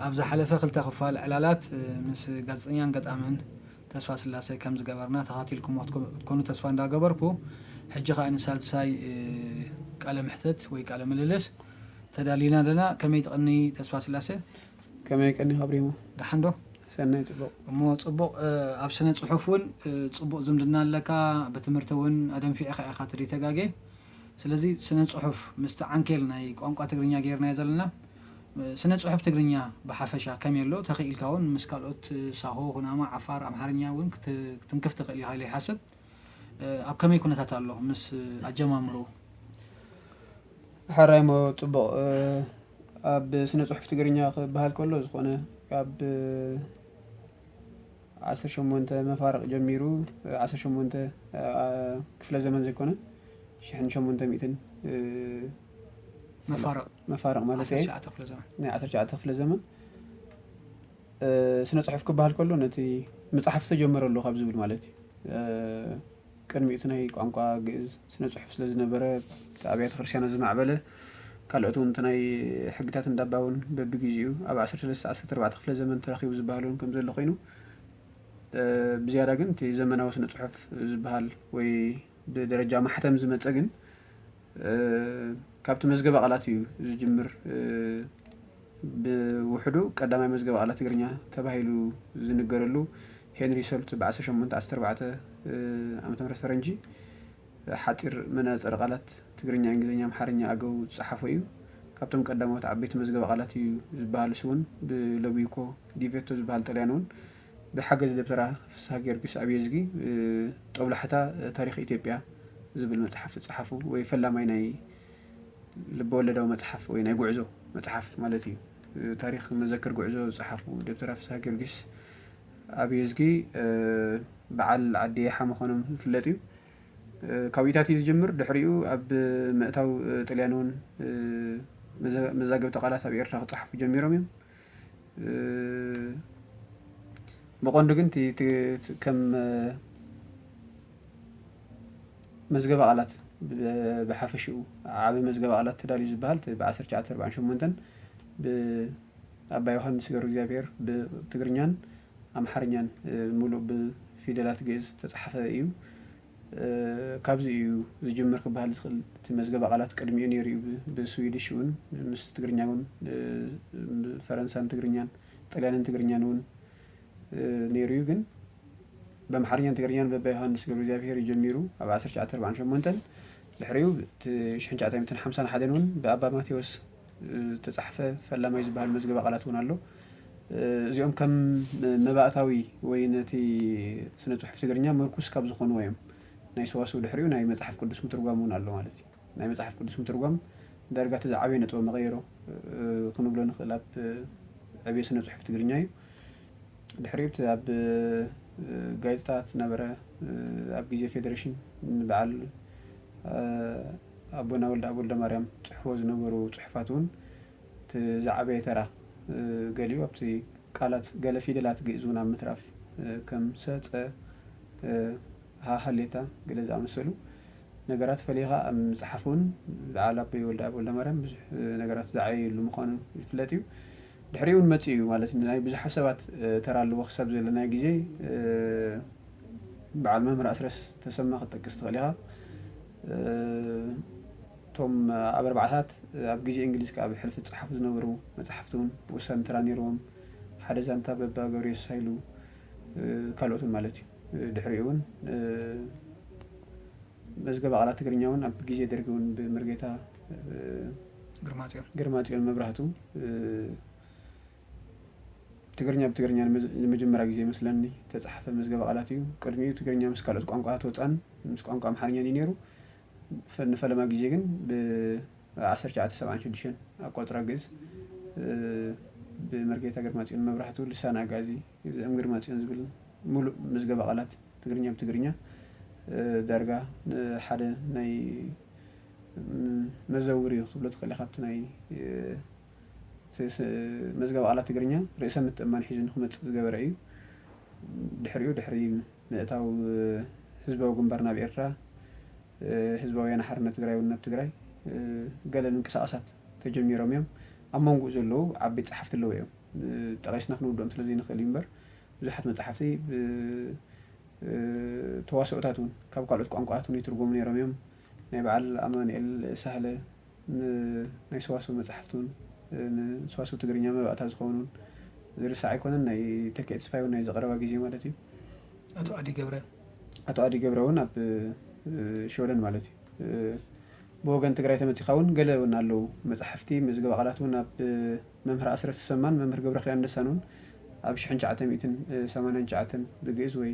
ኣብ ዝሓለፈ ክልተ ክፋል ዕላላት ምስ ጋዜጠኛን ገጣምን ተስፋ ስላሴ ከም ዝገበርና ተኸታቲልኩም ትኮኑ ተስፋ እንዳገበርኩ ሕጂ ከዓ ንሳልሳይ ቃለ ምሕተት ወይ ቃለ ምልልስ ተዳሊና ኣለና ከመይ ትቕኒ ተስፋ ስላሴ ከመይ ቀኒ ኸብሪሞ ደሓን ዶ ሰናይ ፅቡቕ እሞ ፅቡቕ ኣብ ስነ ፅሑፍ እውን ፅቡቕ ዝምድና ኣለካ ብትምህርቲ እውን ኣደንፊዕኻ ኢኻ ትርኢ ተጋጌ ስለዚ ስነ ፅሑፍ ምስቲ ዓንኬል ናይ ቋንቋ ትግርኛ ጌርናዮ ዘለና ስነ ፅሑፍ ትግርኛ ብሓፈሻ ከመይ ኣሎ ተኽኢልካ እውን ምስ ካልኦት ሳሆ ኩናማ ዓፋር ኣምሓርኛ እውን ክትንክፍ ትኽእል ኢኻ ኢለ ይሓስብ ኣብ ከመይ ኩነታት ኣሎ ምስ ኣጀማምሩ ሓራይሞ ፅቡቕ ኣብ ስነ ፅሑፍ ትግርኛ ክበሃል ከሎ ዝኾነ ካብ 18 መፋርቕ ጀሚሩ 18 ክፍለ ዘመን ዘይኮነ 1800 መፋርቕ ማለት እዩ ናይ 19 ክፍለ ዘመን ስነ ፅሑፍ ክበሃል ከሎ ነቲ መፅሓፍ ተጀመረሉ ካብ ዝብል ማለት እዩ ቅድሚኡ ናይ ቋንቋ ግእዝ ስነ ፅሑፍ ስለ ዝነበረ ኣብያተ ክርስቲያናት ዝማዕበለ ካልኦት እውን ናይ ሕግታት እንዳባውን በቢግዜኡ ኣብ 13-14 ክፍለ ዘመን ተረኺቡ ዝበሃል እውን ከም ዘሎ ኮይኑ ብዝያዳ ግን እቲ ዘመናዊ ስነ ፅሑፍ ዝበሃል ወይ ብደረጃ ማሕተም ዝመፀ ግን ካብቲ መዝገበ ቃላት እዩ ዝጅምር ብውሕዱ ቀዳማይ መዝገበ ቃላት ትግርኛ ተባሂሉ ዝንገረሉ ሄንሪ ሰልት ብ1814 ዓመተ ምህረት ፈረንጂ ሓፂር መነፀረ ቃላት ትግርኛ እንግሊዝኛ ኣምሓርኛ ኣገው ዝፀሓፈ እዩ ካብቶም ቀዳሞት ዓበይቲ መዝገበ ቃላት እዩ ዝበሃልስ እውን ብሎቢኮ ዲቬቶ ዝበሃል ጣልያን እውን ብሓገዝ ደብተራ ፍስሓ ጊዮርጊስ ኣብየዝጊ ጦብላሕታ ታሪክ ኢትዮጵያ ዝብል መፅሓፍ ተፃሓፉ ወይ ፈላማይ ናይ ልበወለዳዊ መፅሓፍ ወይ ናይ ጉዕዞ መፅሓፍ ማለት እዩ ታሪክ መዘክር ጉዕዞ ዝፀሓፉ ደብተራ ፍስሓ ጊዮርጊስ ኣብየዝጊ በዓል ዓዲ ይሓ ምዃኖም ዝፍለጥ እዩ ካብ ኢታት እዩ ዝጅምር ድሕሪኡ ኣብ ምእታው ጣልያን እውን መዛግብቲ ቃላት ኣብ ኤርትራ ክፀሓፉ ጀሚሮም እዮም ብቆንዱ ግን ከም መዝገበ ቃላት ብሓፈሽኡ ዓብይ መዝገበ ቃላት ተዳልዩ ዝበሃል ብ1948 ብኣባ ዮሃንስ ገብረ እግዚኣብሔር ብትግርኛን ኣምሓርኛን ሙሉእ ብፊደላት ግእዝ ተፃሓፈ እዩ ካብዚ እዩ ዝጅምር ክበሃል ዝኽእል እቲ መዝገበ ቃላት ቅድሚኡ ነይሩ እዩ ብስዊድሽ እውን ምስ ትግርኛ እውን ፈረንሳን ትግርኛን ጣልያንን ትግርኛን እውን ነይሩ እዩ ግን በአምሓርኛን ትግርኛን በባ ዮሃንስ ገብረ እግዚአብሔር ጀሚሩ ኣብ 1948 ድሕሪኡ 1951 እውን ብኣባ ማቴዎስ ተጻሕፈ ፈላማይ ዝበሃል መዝገበ ቃላት እውን ኣሎ እዚኦም ከም መባእታዊ ወይ ነቲ ስነ ጽሑፍ ትግርኛ ምርኩስ ካብ ዝኾኑ እዮም ናይ ሰዋስው ድሕሪኡ ናይ መጽሓፍ ቅዱስ ምትርጓም እውን ኣሎ ማለት እዩ ናይ መጽሓፍ ቅዱስ ምትርጓም ዳርጋ ተዛዓበየ ነጥቦ መቐየሮ ክንብሎ ንኽእል ኣብ ዕብየ ስነ ጽሑፍ ትግርኛ እዩ ድሕሪኡ ኣብ ጋዜጣታት ነበረ ኣብ ግዜ ፌደሬሽን በዓል ኣቦና ወልደ ማርያም ጽሕፎ ዝነበሩ ጽሑፋት እውን ተዛዓበየ ተራ ገሊኡ ኣብቲ ቃላት ገለ ፊደላት ግእዝ እውን ኣብ ምትራፍ ከም ሰፀ ሃሌታ ገለ ዝኣመሰሉ ነገራት ፈሊኻ ኣብ መጽሓፍ እውን በዓል ኣቦይ ወልደ ማርያም ብዙሕ ነገራት ዝዓበየሉ ምዃኑ ይፍለጥ እዩ ድሕሪኡ እውን መፂኡ እዩ ማለት ናይ ብዙሓት ሰባት ተራ ኣለዎ ክሳብ ዘለና ግዜ በዓል መምህር ኣስረስ ተሰማ ክትጠቅስ ትኽእል ኢኻ ቶም ኣብ ኣርባዕታት ኣብ ግዜ እንግሊዝ ካብ ሕልፊ ዝፀሓፉ ዝነበሩ መጽሓፍቲ እውን ወሳኒ ተራ ነይሮም ሓደ ዛንታ በባ ገብረየሱስ ሃይሉ ካልኦትን ማለት እዩ ድሕሪኡ እውን መዝገበ ቃላት ትግርኛ እውን ኣብ ግዜ ደርጊ እውን ብመርጌታ ግርማጽዮን መብራህቱ ትግርኛ ብትግርኛ ንመጀመርያ ግዜ መስለኒ ተጻሕፈ መዝገበ ቃላት እዩ ቅድሚኡ ትግርኛ ምስ ካልኦት ቋንቋታት ወፃን ምስ ቋንቋ ኣምሓርኛን እዩ ነይሩ ንፈለማ ግዜ ግን ብ1976 ኣቆፅራ ግእዝ ብመርጌታ ግርማጽዮን መብራህቱ ልሳን ኣጋዚ እም ግርማጽዮን ዝብል ሙሉእ መዝገበ ቃላት ትግርኛ ብትግርኛ ዳርጋ ሓደ ናይ መዘውሪ ክትብሎ ትኽእል ኢኻ ካብቲ ናይ መዝገበ ቃላት ትግርኛ ርእሰ ምትእምማን ሒዙ ንክመጽእ ዝገበረ እዩ ድሕሪ ምእታው ህዝባዊ ግንባር ናብ ኤርትራ ህዝባዊ ወያነ ሓርነት ትግራይ እውን ናብ ትግራይ ገለ ምንቅስቓሳት ተጀሚሮም እዮም ኣብ መንጎኡ ዘለዉ ዓበይቲ ጸሓፍቲ ኣለዉ እዮም ጠቒስና ክንውድኦም ስለዘይንኽእል እዩ እምበር ብዙሓት መጽሓፍቲ ተዋስኦታት እውን ካብ ካልኦት ቋንቋታት እውን ይትርጎሙ ነይሮም እዮም ናይ በዓል ኣማኑኤል ሳህለ ናይ ሰዋስው መጽሓፍቲ እውን ንሰዋስው ትግርኛ መባእታ ዝኾኑ ዝርሳዕ ኣይኮነን ናይ ተክኤ ተስፋይ እውን ናይ ዘቐረባ ግዜ ማለት እዩ ኣቶ ኣዲ ገብረ እውን ኣብ ሾደን ማለት እዩ ብወገን ትግራይ ተመጺኻ እውን ገለ እውን ኣለዉ መጽሓፍቲ መዝገበ ቃላት እውን ኣብ መምህር ኣስረስ ተሰማን መምህር ገብረ ኪዳን ደሳን እውን ኣብ 1989 ብግእዝ ወይ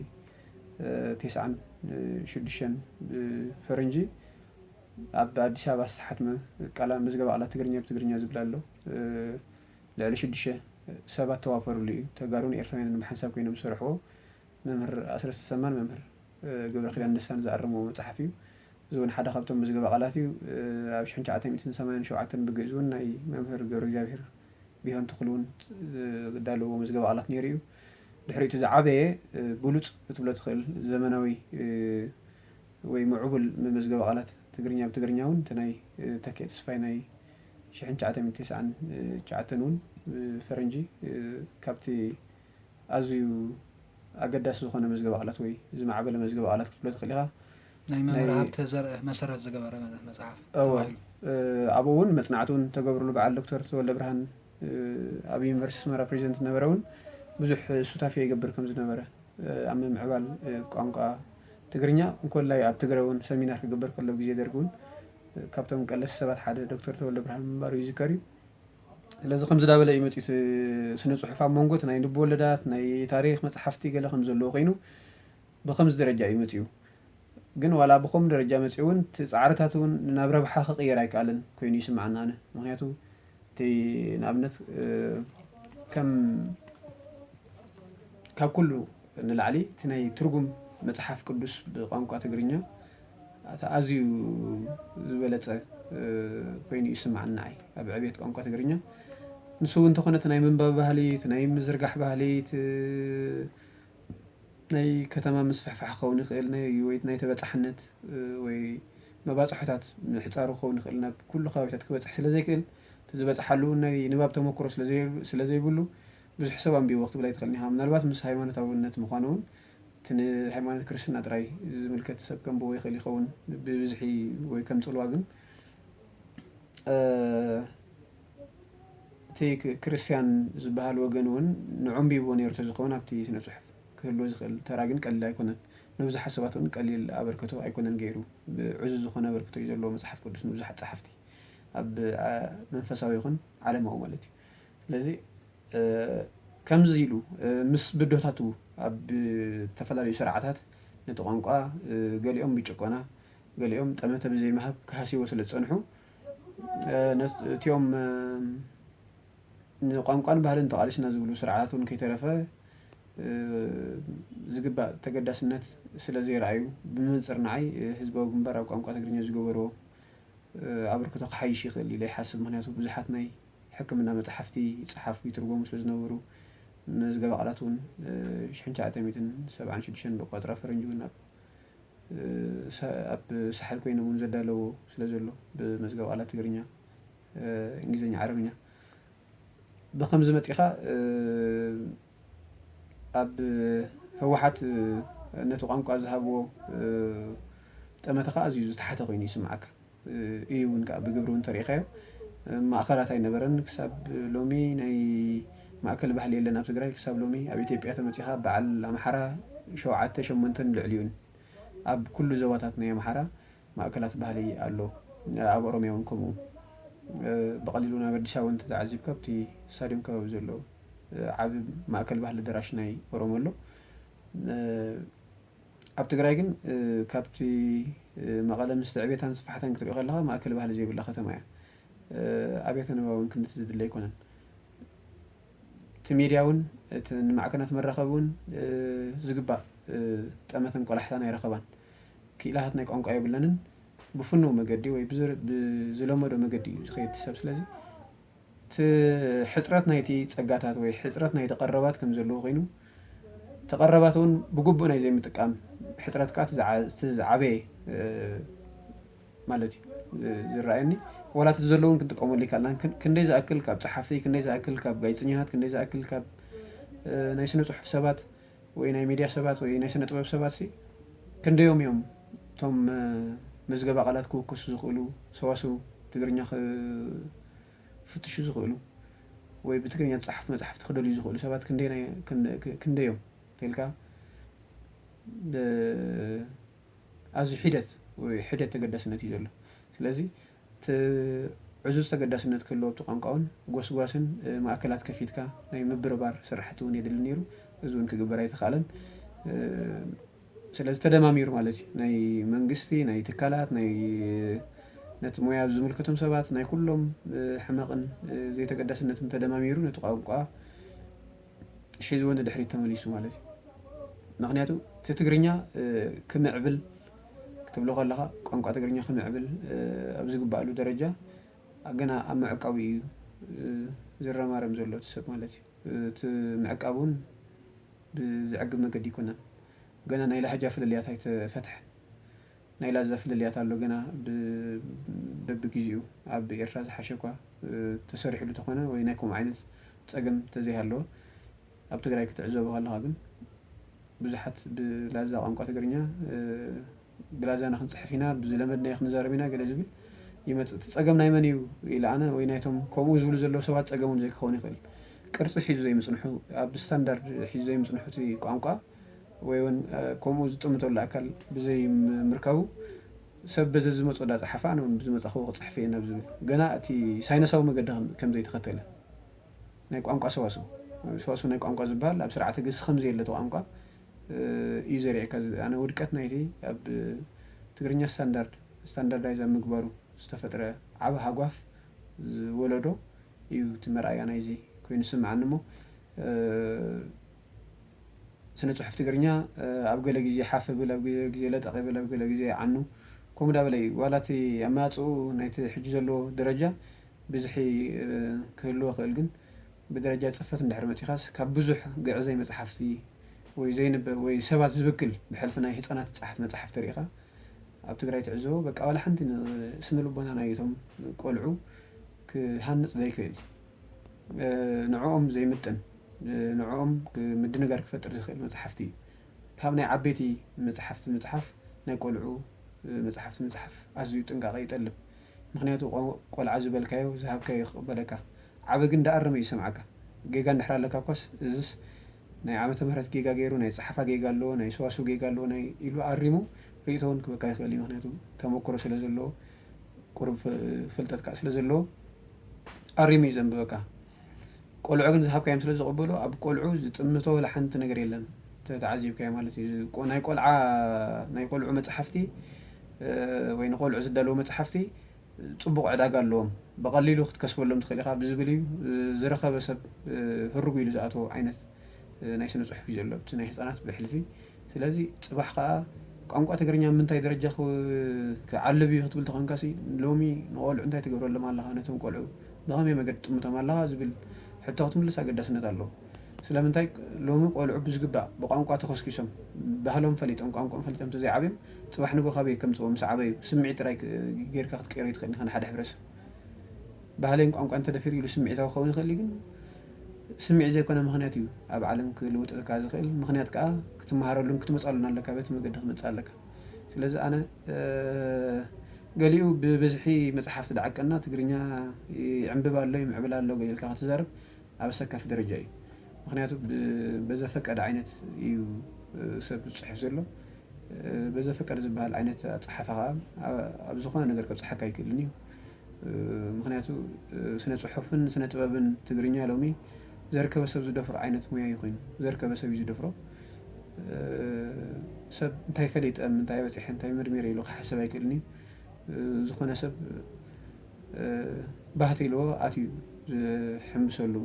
96 ፈረንጂ ኣብ ኣዲስ ኣበባ ዝተሓትመ ቃላ መዝገበ ቃላት ትግርኛ ብትግርኛ ዝብል ኣሎ ልዕሊ 6 ሰባት ተዋፈሩሉ እዩ ተጋሩን ኤርትራውያንን ብሓንሳብ ኮይኖም ዝሰርሕዎ መምህር ኣስረስ ተሰማን መምህር ገብረ ኪዳን ደሳን ዝኣረምዎ መጽሓፍ እዩ እዚ እውን ሓደ ካብቶም መዝገበ ቃላት እዩ ኣብ 1987 ብግእዝ እውን ናይ መምህር ገብረ እግዚአብሔር ቢሆን ተኽሉ እውን ዝዳለዎ መዝገበ ቃላት ነይሩ እዩ ድሕሪቱ ዝዓበየ ብሉፅ ክትብሎ ትኽእል ዘመናዊ ወይ ምዕቡል መዝገበ ቃላት ትግርኛ ብትግርኛ እውን እቲ ናይ ተክኤ ተስፋይ ናይ 1999 እውን ፈረንጂ ካብቲ ኣዝዩ ኣገዳሲ ዝኾነ መዝገበ ቃላት ወይ ዝማዕበለ መዝገበ ቃላት ክትብሎ ትኽእል ኢኻ ናይ መምህር ሃብተ ዘርአ መሰረት ዝገበረ መጽሓፍ ኣብኡ እውን መጽናዕቲ እውን ተገብርሉ በዓል ዶክተር ተወልደ ብርሃን ኣብ ዩኒቨርሲቲ ኣስመራ ፕሬዚደንት ዝነበረ እውን ብዙሕ ሱታፍየ ይገብር ከም ዝነበረ ኣብ ምምዕባል ቋንቋ ትግርኛ እንኮላይ ኣብ ትግራይ እውን ሰሚናር ክግበር ከሎ ግዜ ደርጊ እውን ካብቶም ቀለስ ሰባት ሓደ ዶክተር ተወልደ ብርሃን ምንባሩ ይዝከር እዩ ስለዚ ከም ዝዳበለ እዩ መጺት ስነ ጽሑፍ ኣብ መንጎት ናይ ልቢ ወለዳት ናይ ታሪክ መጽሓፍቲ ገለ ከም ዘለዎ ኮይኑ ብከምዚ ደረጃ እዩ መጺኡ ግን ዋላ ብከም ደረጃ መጺኡ እውን ጻዕርታት እውን ናብ ረብሓ ክቕየር ኣይከኣልን ኮይኑ ይስምዓና ኣነ ምክንያቱ እቲ ንኣብነት ከም ካብ ኩሉ ንላዕሊ እቲ ናይ ትርጉም መጽሓፍ ቅዱስ ብቋንቋ ትግርኛ ኣዝዩ ዝበለጸ ኮይኑ ይስምዓና ኣብ ዕብየት ቋንቋ ትግርኛ ንሱ እንተኾነ እቲ ናይ ምንባብ ባህሊ እቲ ናይ ምዝርጋሕ ባህሊ ናይ ከተማ ምስፍሕፋሕ ክኸውን ይኽእል ወይ ናይ ተበጻሕነት ወይ መባጽሖታት ምሕጻሩ ክኸውን ይኽእል ናብ ኩሉ ከባቢታት ክበጽሕ ስለዘይክእል እቲ ዝበጽሓሉ ናይ ንባብ ተመክሮ ስለዘይብሉ ብዙሕ ሰብ ኣንቢቦ ክትብል ኣይትኽእልኒ ኢኻ ምናልባት ምስ ሃይማኖታውነት ምዃኑ እውን تن ሃይማኖት ክርስትና ጥራይ ዝምልከት ሰብ ከም ቦ ይኽእል ይኸውን ብብዝሒ ወይ ከም ጽልዋ ግን እቲ ክርስቲያን ዝበሃል ወገን እውን ንዑምቢቦ ነይሩ ተዝኸውን ኣብቲ ስነ ጽሑፍ ክህልዎ ዝኽእል ተራ ግን ቀሊል ኣይኮነን ንብዙሓት ሰባት እውን ቀሊል ኣበርክቶ ኣይኮነን ገይሩ ብዕዙዝ ዝኾነ ኣበርክቶ እዩ ዘለዎ መጽሓፍ ቅዱስ ንብዙሓት ጸሓፍቲ ኣብ መንፈሳዊ ይኹን ዓለማዊ ማለት እዩ ስለዚ ከምዚ ኢሉ ምስ ብዶታቱ ኣብ ተፈላለዩ ስርዓታት ነቲ ቋንቋ ገሊኦም ብጭቆና ገሊኦም ጠመተ ብዘይመሃብ ክሃሲቦ ስለ ዝጸንሑ እቲኦም ቋንቋን ባህልን ተቃሊስና ዝብሉ ስርዓታት እውን ከይተረፈ ዝግባእ ተገዳስነት ስለ ዘይረኣዩ ብምንጽር ንዓይ ህዝባዊ ግንባር ኣብ ቋንቋ ትግርኛ ዝገበሮ ኣበርክቶ ክሓይሽ ይኽእል ኢለ ይሓስብ ምክንያቱ ብዙሓት ናይ ሕክምና መጽሓፍቲ ይጽሓፉ ይትርጎሙ ስለ ዝነበሩ መዝገበ ቃላት እውን 1976 ብቆፅራ ፈረንጂ እውን ኣብ ሳሕል ኮይኖም እውን ዘዳለዎ ስለ ዘሎ ብመዝገበ ቃላት ትግርኛ እንግሊዝኛ ዓረብኛ ብከምዚ መጺኻ ኣብ ህወሓት ነቲ ቋንቋ ዝሃብዎ ጠመተኻ ኣዝዩ ዝተሓተ ኮይኑ ይስምዓካ እዩ እውን ከዓ ብግብሪ እውን ተሪኢኻዮ ማእከላት ኣይነበረን ክሳብ ሎሚ ናይ ማእከል ባህሊ የለን ኣብ ትግራይ ክሳብ ሎሚ ኣብ ኢትዮጵያ ተመጺኻ በዓል ኣምሓራ 7-8 ልዕልዩን ኣብ ኩሉ ዞባታት ናይ ኣምሓራ ማእከላት ባህሊ ኣሎ ኣብ ኦሮምያ እውን ከምኡ بقليل أنا بدي ساوي أنت تعذب كابتي سالم كاب زلوا عاب ما أكل بحال الدراش ناي ورملو عبت جرايجن كابتي مقالة مستعبية عن صفحة كتير غلها ما أكل بحال زي بالله ختمها أبيت أنا ممكن تزيد اللي يكونن تميرياون معك ناس مرة خبون زقبا تأمثن كل حدا يرخبان كيلهاتنا يكون قايب لنا بفنو مجدي ويبزر بزلمه مجدي خيط السبس لازم حسرتنا يتي تصقاتات وي حسرتنا يتقربات كم زلو غينو تقرباتون بقبنا زي متقام حسرت كات زعابي مالتي زرائني ولا تزلون كنت تقوموا لي كلان كندي اكل كاب صحفي كندي اكل كاب غايصنيات كندي اكل كاب ناي سنه صحف سبات وي ناي ميديا سبات وي ناي سنه طباب سبات سي كندي يوم توم مزجب قالات كوكس زقلو سواسو تقرنيا فتشو زقلو وي بتقرنيا تصحف مصحف تخدلو زقلو سبات كندينا كنديوم تلكا ازو حدت وي حدت تقدسنت يزلو سلازي عزوز تقدسنت كله بتقنقاون غوسغواسن ماكلات كفيتكا ناي مبربار سرحتون يدل نيرو ازون كغبراي تخالن سلازي تدمامير مالتي ناي منغستي ناي تكالات ناي نت مويا زملكتهم سبات ناي كلهم حماقن زي تقدسنت تدماميرو نتقاونقا حيزون دحري تمليسو مالتي مغنياتو تتغرينيا كمعبل كتب له خلها ቋንቋ ትግርኛ ክምዕብል ኣብ ዝግባአሉ ደረጃ ገና ኣብ ምዕቃዊ ዝረማረም ዘሎ ተሰብ ማለት እዩ እቲ ምዕቃቡን ብዝዕግብ መገዲ ይኮነን ገና ናይ ላሕጃ ፍልልያት ኣይተፈትሐ ናይ ላዛ ፍልልያት ኣሎ ገና በብግዚኡ ኣብ ኤርትራ ዝሓሸ እኳ ተሰሪሕሉ ተኾነ ወይ ናይ ከምኡ ዓይነት ፀገም ተዘይሃለዎ ኣብ ትግራይ ክትዕዘቦ ከለካ ግን ብዙሓት ብላዛ ቋንቋ ትግርኛ بلازانا خنصحفينا بزلمدنا يخنزاربينا قال زبل يمص تصقمنا يمنيو الى انا وينايتهم كومو زبل زلو سبات تصقمون زي كخون يخل قرص حيزو زي مصنحو اب ستاندرد حيزو زي مصنحوتي قانقا ويون كومو زطمتولا اكل بزي مركبو سب بززمو صدا صحفا انا بزمو صخو صحفينا بزبل غنا اتي ساينساو مقد كم زي تختله ناي قانقا سواسو ناي قانقا زبال اب سرعه تقس خمس يلتو قانقا يزري كذا أنا ودكت نايتي أب تقرني ستاندردايز مقبرو استفترة عبا هقف ولدو يو تمرأي أنا يزي كوين سمع عنمو سنة صحف تقرني أبقى لقيزي حافة بلا أبقى لقيزي لتقي بلا أبقى لقيزي عنو كوم دابلي ولاتي أماتو نايتي حجز له درجة بزحي كلو خلقن بدرجات صفت ندحر متخاص كبزح قعزي مصحفتي وي زينب وي سبات زبكل بحلفنا هيصنات تصحف مصحف طريقه اب تግራይ تعزو بقى ولا حنت سنلبنا نايتهم قلعو كهنص زيكل نعوم زي متن نعوم مدنغار كفطر زخل مصحفتي كابناي عبيتي مصحف ناي قلعو مصحف أزيو تنقا يطلب مخنياتو قلعة زبالكايو زهابكا يقبلكا عبا كن دأرم يسمعك جيجا نحرا لكا كوس إزس ناي عامة مهرت جيجا غيرو ناي صحفا جيجا لو ناي سواسو جيجا لو ناي إلو أرمو ريتون كبكا يخلي مخنياتو تموكرو سلازلو قرب فلتت كأس لازلو أرمي زنبكا قلعو كن زهابكا يمسلو زقبلو أب قلعو زتمتو لحنت نغري لن تعذيب كاي مالتي ناي قلعو مصحفتي وين قلعو زدالو مصحفتي صبق عداق اللهم بقليلو ክትከስበሎም ትኽእል ኢኻ ብዝብል እዩ ዝረኸበ ሰብ ህርጉ ኢሉ ዝኣተዎ ዓይነት ናይ ስነ ጽሑፍ እዩ ዘሎ እቲ ናይ ህፃናት ብሕልፊ ስለዚ ጽባሕ ከዓ ቋንቋ ትግርኛ ምንታይ ደረጃ ክዓልብ እዩ ክትብል ተኾንካሲ ሎሚ ንቆልዑ እንታይ ትገብረሎም ኣለኻ ነቶም ቆልዑ ብኸመይ መገዲ ጥምቶም ኣለኻ ዝብል ሕቶ ክትምልስ ኣገዳስነት ኣለዎ ስለምንታይ ሎሚ ቆልዑ ብዝግባእ ብቋንቋ ተኸስኪሶም ባህሎም ፈሊጦም ቋንቋኦም ፈሊጦም ተዘይዓብዮም ጽባሕ ንጎ ካበይ ከምፅኦም ምስ ዓበዩ ስምዒት ጥራይ ጌርካ ክትቀይሮ ይትኽእል ኢኻ ንሓደ ሕብረተሰብ ባህለይን ቋንቋ እንተደፊሩ ኢሉ ስምዒታዊ ክኸውን ይኽእል ግን ስምዒት ዘይኮነ ምኽንያት እዩ ኣብ ዓለም ክልውጥልካ ዝኽእል ምኽንያት ከዓ ክትመሃረሉን ክትመፃሉን ኣለካ በቲ መገዲ ክትመፅእ ኣለካ ስለዚ ኣነ ገሊኡ ብብዝሒ መፅሓፍቲ ድዓቀና ትግርኛ ይዕንብብ ኣሎ ይምዕብል ኣሎ ገይልካ ክትዛረብ ኣብ ሰካፊ ደረጃ እዩ ምክንያቱ በዘፈቀደ ዓይነት እዩ ሰብ ዝፅሕፍ ዘሎ በዘፈቀደ ዝበሃል ዓይነት ኣፀሓፋ ከዓ ኣብ ዝኾነ ነገር ከብፅሓካ ይክእልን እዩ ምክንያቱ ስነ ጽሑፍን ስነ ጥበብን ትግርኛ ሎሚ ዘርከበ ሰብ ዝደፍሮ ዓይነት ሙያ እዩ ኮይኑ ዘርከበ ሰብ እዩ ዝደፍሮ ሰብ እንታይ ፈሊጠ እንታይ በፂሐ እንታይ መድሚረ ኢሉ ክሓስብ ኣይክእልን እዩ ዝኾነ ሰብ ባህቲ ኢልዎ ኣትዩ ዝሕምሰሉ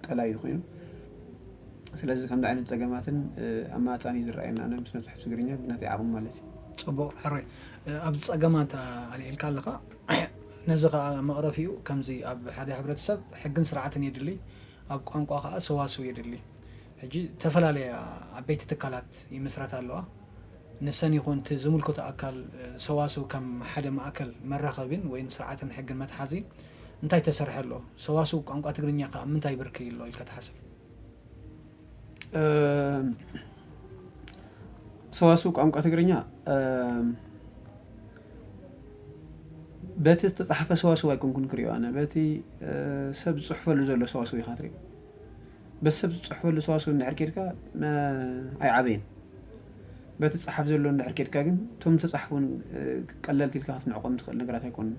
ቀላይ እዩ ኮይኑ ስለዚ ከምዚ ዓይነት ፀገማትን ኣማፃን እዩ ዝረኣየና ኣነ ምስነ ጽሑፍ ትግርኛ ብናተይ ዓቕሚ ማለት እዩ ጽቡቕ ሕሩይ ኣብ ፀገማት ኣልዒልካ ኣለኻ ነዚ ከዓ መቕረፊ እዩ ከምዚ ኣብ ሓደ ሕብረተሰብ ሕግን ስርዓትን የድሊ ኣብ ቋንቋ ከዓ ሰዋስው የድሊ ሕጂ ተፈላለየ ዓበይቲ ትካላት ይመስረት ኣለዋ ንሰን ይኹን እቲ ዝምልከቶ ኣካል ሰዋስው ከም ሓደ ማእከል መራኸብን ወይ ስርዓትን ሕግን መትሓዚ እንታይ ተሰርሐ ኣሎ ሰዋስው ቋንቋ ትግርኛ ከዓ ምንታይ ብርኪ ኣሎ ኢልካ ትሓስብ ሰዋስው ቋንቋ ትግርኛ በቲ ዝተፃሕፈ ሰዋስው ኣይኮንኩን ክሪኦ ኣነ በቲ ሰብ ዝፅሕፈሉ ዘሎ ሰዋስው ኢኻ ትሪኦ በቲ ሰብ ዝፅሕፈሉ ሰዋስው እንድሕር ኬድካ ኣይዓበየን በቲ ዝፅሓፍ ዘሎ እንድሕር ኬድካ ግን እቶም ተፃሕፉን ቀለልቲ ኢልካ ክትንዕቆም ትኽእል ነገራት ኣይኮኑን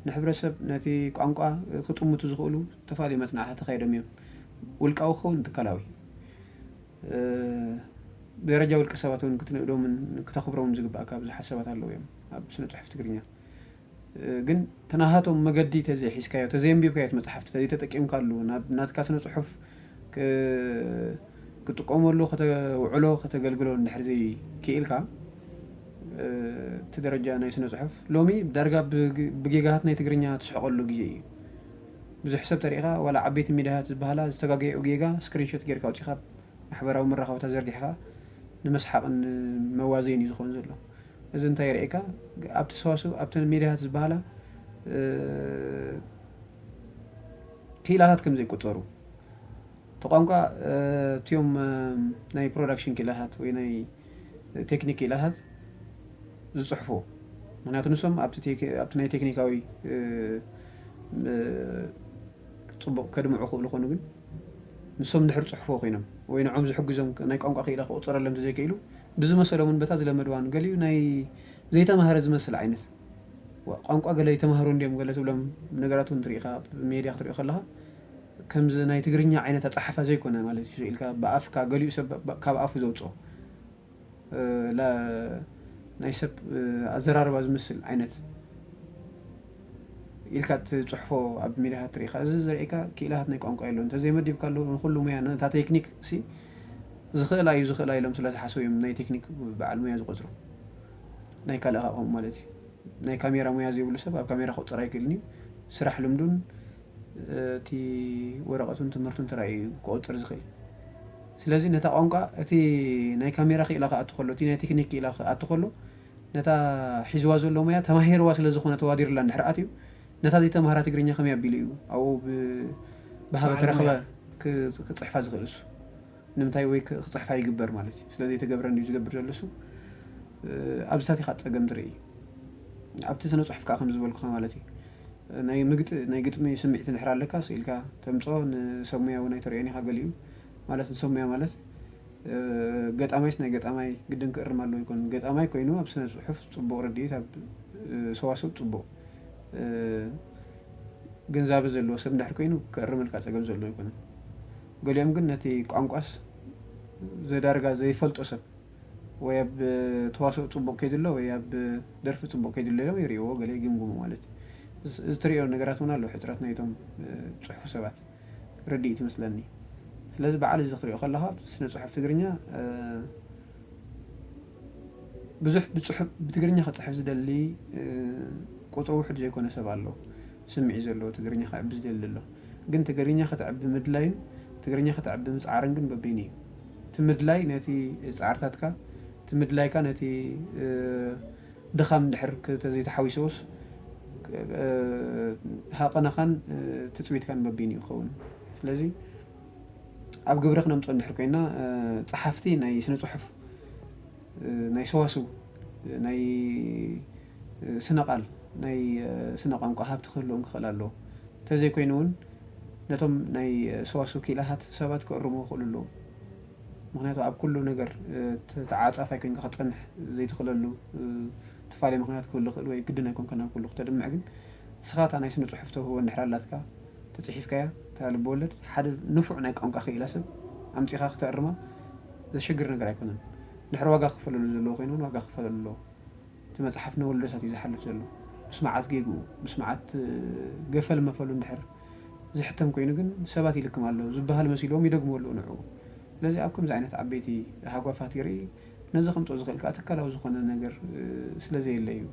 ንሕብረተሰብ ነቲ ቋንቋ ክጥምቱ ዝኽእሉ ተፈላለዩ መፅናዕታት ተኻይዶም እዮም ውልቃዊ ክኸውን ትካላዊ ደረጃ ውልቀ ሰባት እውን ክትንእዶምን ክተኽብሮምን ዝግባእካ ብዙሓት ሰባት ኣለዉ እዮም ኣብ ስነ ጽሑፍ ትግርኛ ግን ተናሃቶም መገዲ ተዘይሒዝካዮ ተዘይንቢብካዮ መፅሓፍቲ ተዘይተጠቂምካሉ ናትካ ስነ ጽሑፍ ክጥቀመሉ ከተውዕሎ ከተገልግሎ እንድሕር ዘይክኢልካ እቲ ደረጃ ናይ ስነ ጽሑፍ ሎሚ ዳርጋ ብጌጋታት ናይ ትግርኛ ትስሕቐሉ ግዜ እዩ ብዙሕ ሰብ ተሪኢኻ ዋላ ዓበይቲ ሚድያታት ዝበሃላ ዝተጋገየኡ ጌጋ ስክሪንሾት ጌርካ ውፅኢኻ ማሕበራዊ መራኸብታት ዘርጊሕካ ንመስሓቕን መዋዘይን እዩ ዝኸውን ዘሎ እዚ እንታይ የርእየካ ኣብቲ ሰዋስው ኣብቲ ሚድያታት ዝበሃላ ክኢላታት ከም ዘይቆፀሩ እቲ ቋንቋ እትዮም ናይ ፕሮዳክሽን ክኢላታት ወይ ናይ ቴክኒክ ክኢላታት ዝፅሕፉ ምክንያቱ ንሶም ኣብቲ ናይ ቴክኒካዊ ፅቡቕ ከድምዑ ክእሉ ኮኑ ግን ንሶም ድሕር ፅሕፎ ኮይኖም ወይ ንዖም ዝሕግዞም ናይ ቋንቋ ክኢላ ክቁፅረሎም ተዘይክኢሉ ብዝመሰሎምን በታ ዝለመድዋን ገሊኡ ናይ ዘይተማሃረ ዝመስል ዓይነት ቋንቋ ገለ የተማሃሩ እንዲዮም ገለ ትብሎም ነገራት እውን ትሪኢኻ ብሜድያ ክትሪኦ ከለኻ ከምዚ ናይ ትግርኛ ዓይነት ኣፀሓፋ ዘይኮነ ማለት እዩ ኢልካ ብኣፍካ ገሊኡ ሰብ ካብ ኣፉ ዘውፅኦ ናይ ሰብ ኣዘራርባ ዝመስል ዓይነት ኢልካ ትፅሕፎ ኣብ ሚድያታት ትሪኢኻ እዚ ዘርእየካ ክኢላታት ናይ ቋንቋ የለዎ እንተዘይመዲብካ ኣሎ ንኩሉ ሙያ ነታ ቴክኒክ ሲ ዝኽእላ እዩ ዝኽእላ ኢሎም ስለዝሓሰቡ እዮም ናይ ቴክኒክ በዓል ሙያ ዝቆፅሩ ናይ ካልእ ኣቕሙ ማለት እዩ ናይ ካሜራ ሙያ ዘይብሉ ሰብ ኣብ ካሜራ ክቁፅር ኣይክእልን እዩ ስራሕ ልምዱን እቲ ወረቐቱን ትምህርቱን ተራእዩ ክቁፅር ዝኽእል ስለዚ ነታ ቋንቋ እቲ ናይ ካሜራ ክኢላ ክኣቱ ከሎ እቲ ናይ ቴክኒክ ክኢላ ክኣቱ ከሎ ነታ ሒዝዋ ዘሎ ሙያ ተማሂርዋ ስለዝኾነ ተዋዲሩላ እንድሕር ኣትዩ ነታ ዘይተምሃራ ትግርኛ ከመይ ኣቢሉ እዩ ኣብኡ ብሃበ ተረኸበ ክፅሕፋ ዝኽእል እሱ ንምታይ ወይ ክፅሕፋ ይግበር ማለት እዩ ስለዚ ተገብረን እዩ ዝገብር ዘለሱ ኣብዝታት ኢኻ ፀገም ትርኢ ኣብቲ ስነ ፅሑፍ ከዓ ከም ዝበልኩ ማለት እዩ ናይ ግጥሚ ስምዒት እንድሕር ኣለካ ስኢልካ ተምፅኦ ንሰሙያ እውን ኣይተሪኦን ኢኻ ገሊኡ ማለት ንሰሙያ ማለት ገጣማይስ ናይ ገጣማይ ግድን ክእርም ኣለዎ ይኮን ገጣማይ ኮይኑ ኣብ ስነ ፅሑፍ ፅቡቅ ርድኢት ኣብ ሰዋስው ፅቡቅ ግንዛቤ ዘለዎ ሰብ እንድሕር ኮይኑ ክእርመልካ ፀገም ዘለዎ ይኮነ ገሊኦም ግን ነቲ ቋንቋስ ዘዳርጋ ዘይፈልጦ ሰብ ወይ ኣብ ተዋስኦ ፅቡቅ ከይድሎ ወይ ኣብ ደርፊ ፅቡቅ ከይድሎ እዮም ይሪእዎ ገለ ይግምግሙ ማለት እዩ እዚ ትሪኦ ነገራት እውን ኣለዉ ሕፅረት ናይቶም ፅሑፍ ሰባት ርድኢት ይመስለኒ ስለዚ በዓል እዚ ክትሪኦ ከለካ ስነ ፅሑፍ ትግርኛ ብዙሕ ብትግርኛ ክፅሕፍ ዝደሊ ቁጥሩ ውሕድ ዘይኮነ ሰብ ኣሎ ስምዒ ዘለዎ ትግርኛ ክዕቢ ዝደሊ ኣሎ ግን ትግርኛ ክትዕቢ ምድላይን ትግርኛ ክትዕቢ ምፅዓርን ግን በቢኒ እዩ እቲ ምድላይ ነቲ ፃዕርታትካ እቲ ምድላይካ ነቲ ድኻም እንድሕር ተዘይተሓዊሶስ ሃቐናኻን ትፅቢትካን በቢኒ እዩ ክኸውን ስለዚ ኣብ ግብረ ክነምፅኦ እንድሕር ኮይና ፀሓፍቲ ናይ ስነ ፅሑፍ ናይ ሰዋስው ናይ ስነ ቃል ናይ ስነ ቋንቋ ሃብቲ ክህልዎም ክኽእል ኣለዎ እንተዘይኮይኑ እውን ነቶም ናይ ሰዋስው ክኢላታት ሰባት ክእርሙ ይኽእሉ ኣለዉ ምክንያቱ ኣብ ኩሉ ነገር ተዓፃፋይ ኮይንካ ክትፀንሕ ዘይትኽእለሉ ተፋልየ ምክንያት ክህሉ ይኽእል ወይ ግድን ኣይኮንከን ኣብ ኩሉ ክተድምዕ ግን ስኻታ ናይ ስነ ፅሑፍ ተውህቦ እንድሕር ኣላትካ ተፅሒፍካያ እታ ልቢ ወለድ ሓደ ንፉዕ ናይ ቋንቋ ክኢላ ሰብ ኣምፂኻ ክተእርማ ዘሸግር ነገር ኣይኮነን ድሕሪ ዋጋ ክፈለሉ ዘለዎ ኮይኑ ዋጋ ክፈለሉ ኣለዎ እቲ መፅሓፍ ንወለዶታት እዩ ዝሓልፍ ዘሎ ብስምዓት ጌግኡ ብስምዓት ገፈል መፈሉ እንድሕር ዝሕተም ኮይኑ ግን ሰባት ይልክም ኣለዉ ዝበሃል መሲሎም ይደግሙ ኣለዉ ንዕኡ ስለዚ ኣብ ከምዚ ዓይነት ዓበይቲ ሃጓፋት ይርኢ ነዚ ከምፅኦ ዝኽእል ከዓ ትካላዊ ዝኾነ ነገር ስለዘየለ እዩ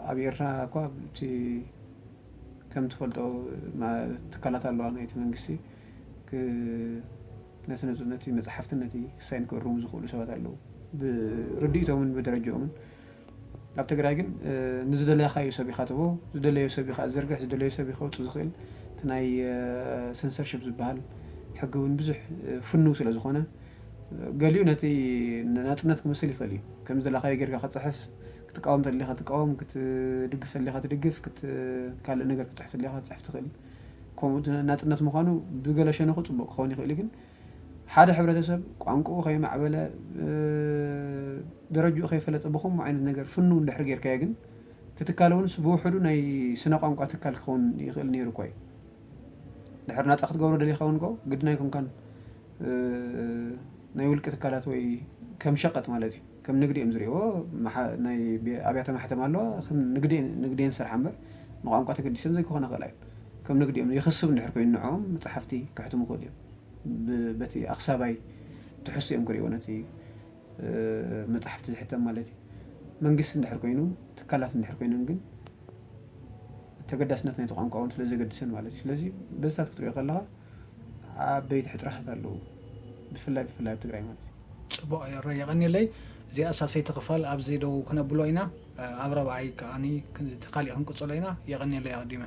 ኣብ ኤርትራ እኳ እቲ ከም ትፈልጦ ትካላት ኣለዋ ናይቲ መንግስቲ ነቲ መፅሓፍቲ ነቲ ክሳይን ክእርሙ ዝኽእሉ ሰባት ኣለዉ ብርድኢቶምን ብደረጅኦምን ኣብ ትግራይ ግን ንዝደለኻዮ ሰብ ኢኻ ትቦ ዝደለዮ ሰብ ኢኻ ዝዘርግሕ ዝደለዮ ሰብ ኢኻ ውፅእ ዝኽእል እቲ ናይ ሰንሰርሽፕ ዝበሃል ሕጊ እውን ብዙሕ ፍንው ስለ ዝኾነ ገሊኡ ነቲ ናፅነት ክመስል ይኽእል እዩ ከም ዝደለኻዮ ጌርካ ክትፅሕፍ ክትቃወም ተለኻ ትቃወም ክትድግፍ ተለኻ ትድግፍ ካልእ ነገር ክትፅሕፍ ተለኻ ክትፅሕፍ ትኽእል ከምኡ ናፅነት ምዃኑ ብገለ ሸነኹ ፅቡቅ ክኸውን ይኽእል ግን ሓደ ሕብረተሰብ ቋንቋኡ ከይማዕበለ ደረጅኡ ከይፈለጠ ብከምኡ ዓይነት ነገር ፍንው እንድሕር ጌርካዮ ግን ትትካለ እውንስ ብውሕዱ ናይ ስነ ቋንቋ ትካል ክኸውን ይኽእል ነይሩ እኳ እዩ ድሕር ናፃ ክትገብሮ ደሊኻ እውን ኮ ግድና ኣይኮንካን ናይ ውልቂ ትካላት ወይ ከም ሸቐጥ ማለት እዩ ከም ንግዲ እዮም ዝሪእዎ ናይ ኣብያተ ማሕተም ኣለዋ ከም ንግድን ስራሕ እምበር ንቋንቋ ተገዲሰን ዘይክኾነ ክእል እዩ ከም ንግዲ እዮም ይኽስብ እንድሕር ኮይኑ ንዕኦም መፅሓፍቲ ክሕትሙ ክእል እዮም በቲ ኣኽሳባይ ትሕሱ እዮም ክሪእዎ ነቲ መፅሓፍቲ ዝሕተም ማለት እዩ መንግስቲ እንድሕር ኮይኑ ትካላት እንድሕር ኮይኖም ግን ተገዳስነት ናይቲ ቋንቋ እውን ስለዘገድሰን ማለት እዩ ስለዚ በዝታት ክትሪኦ ከለኻ ዓበይቲ ሕፅራታት ኣለዉ ብፍላይ ኣብ ትግራይ ማለት እዩ ፅቡቅ የቀኒለይ እዚኣ ሳሰይቲ ክፋል ኣብዚ ደው ክነብሎ ኢና ኣብ ረብዓይ ከዓኒ ካሊእ ክንቅፅሎ ኢና የቀኒለይ ኣቀዲመ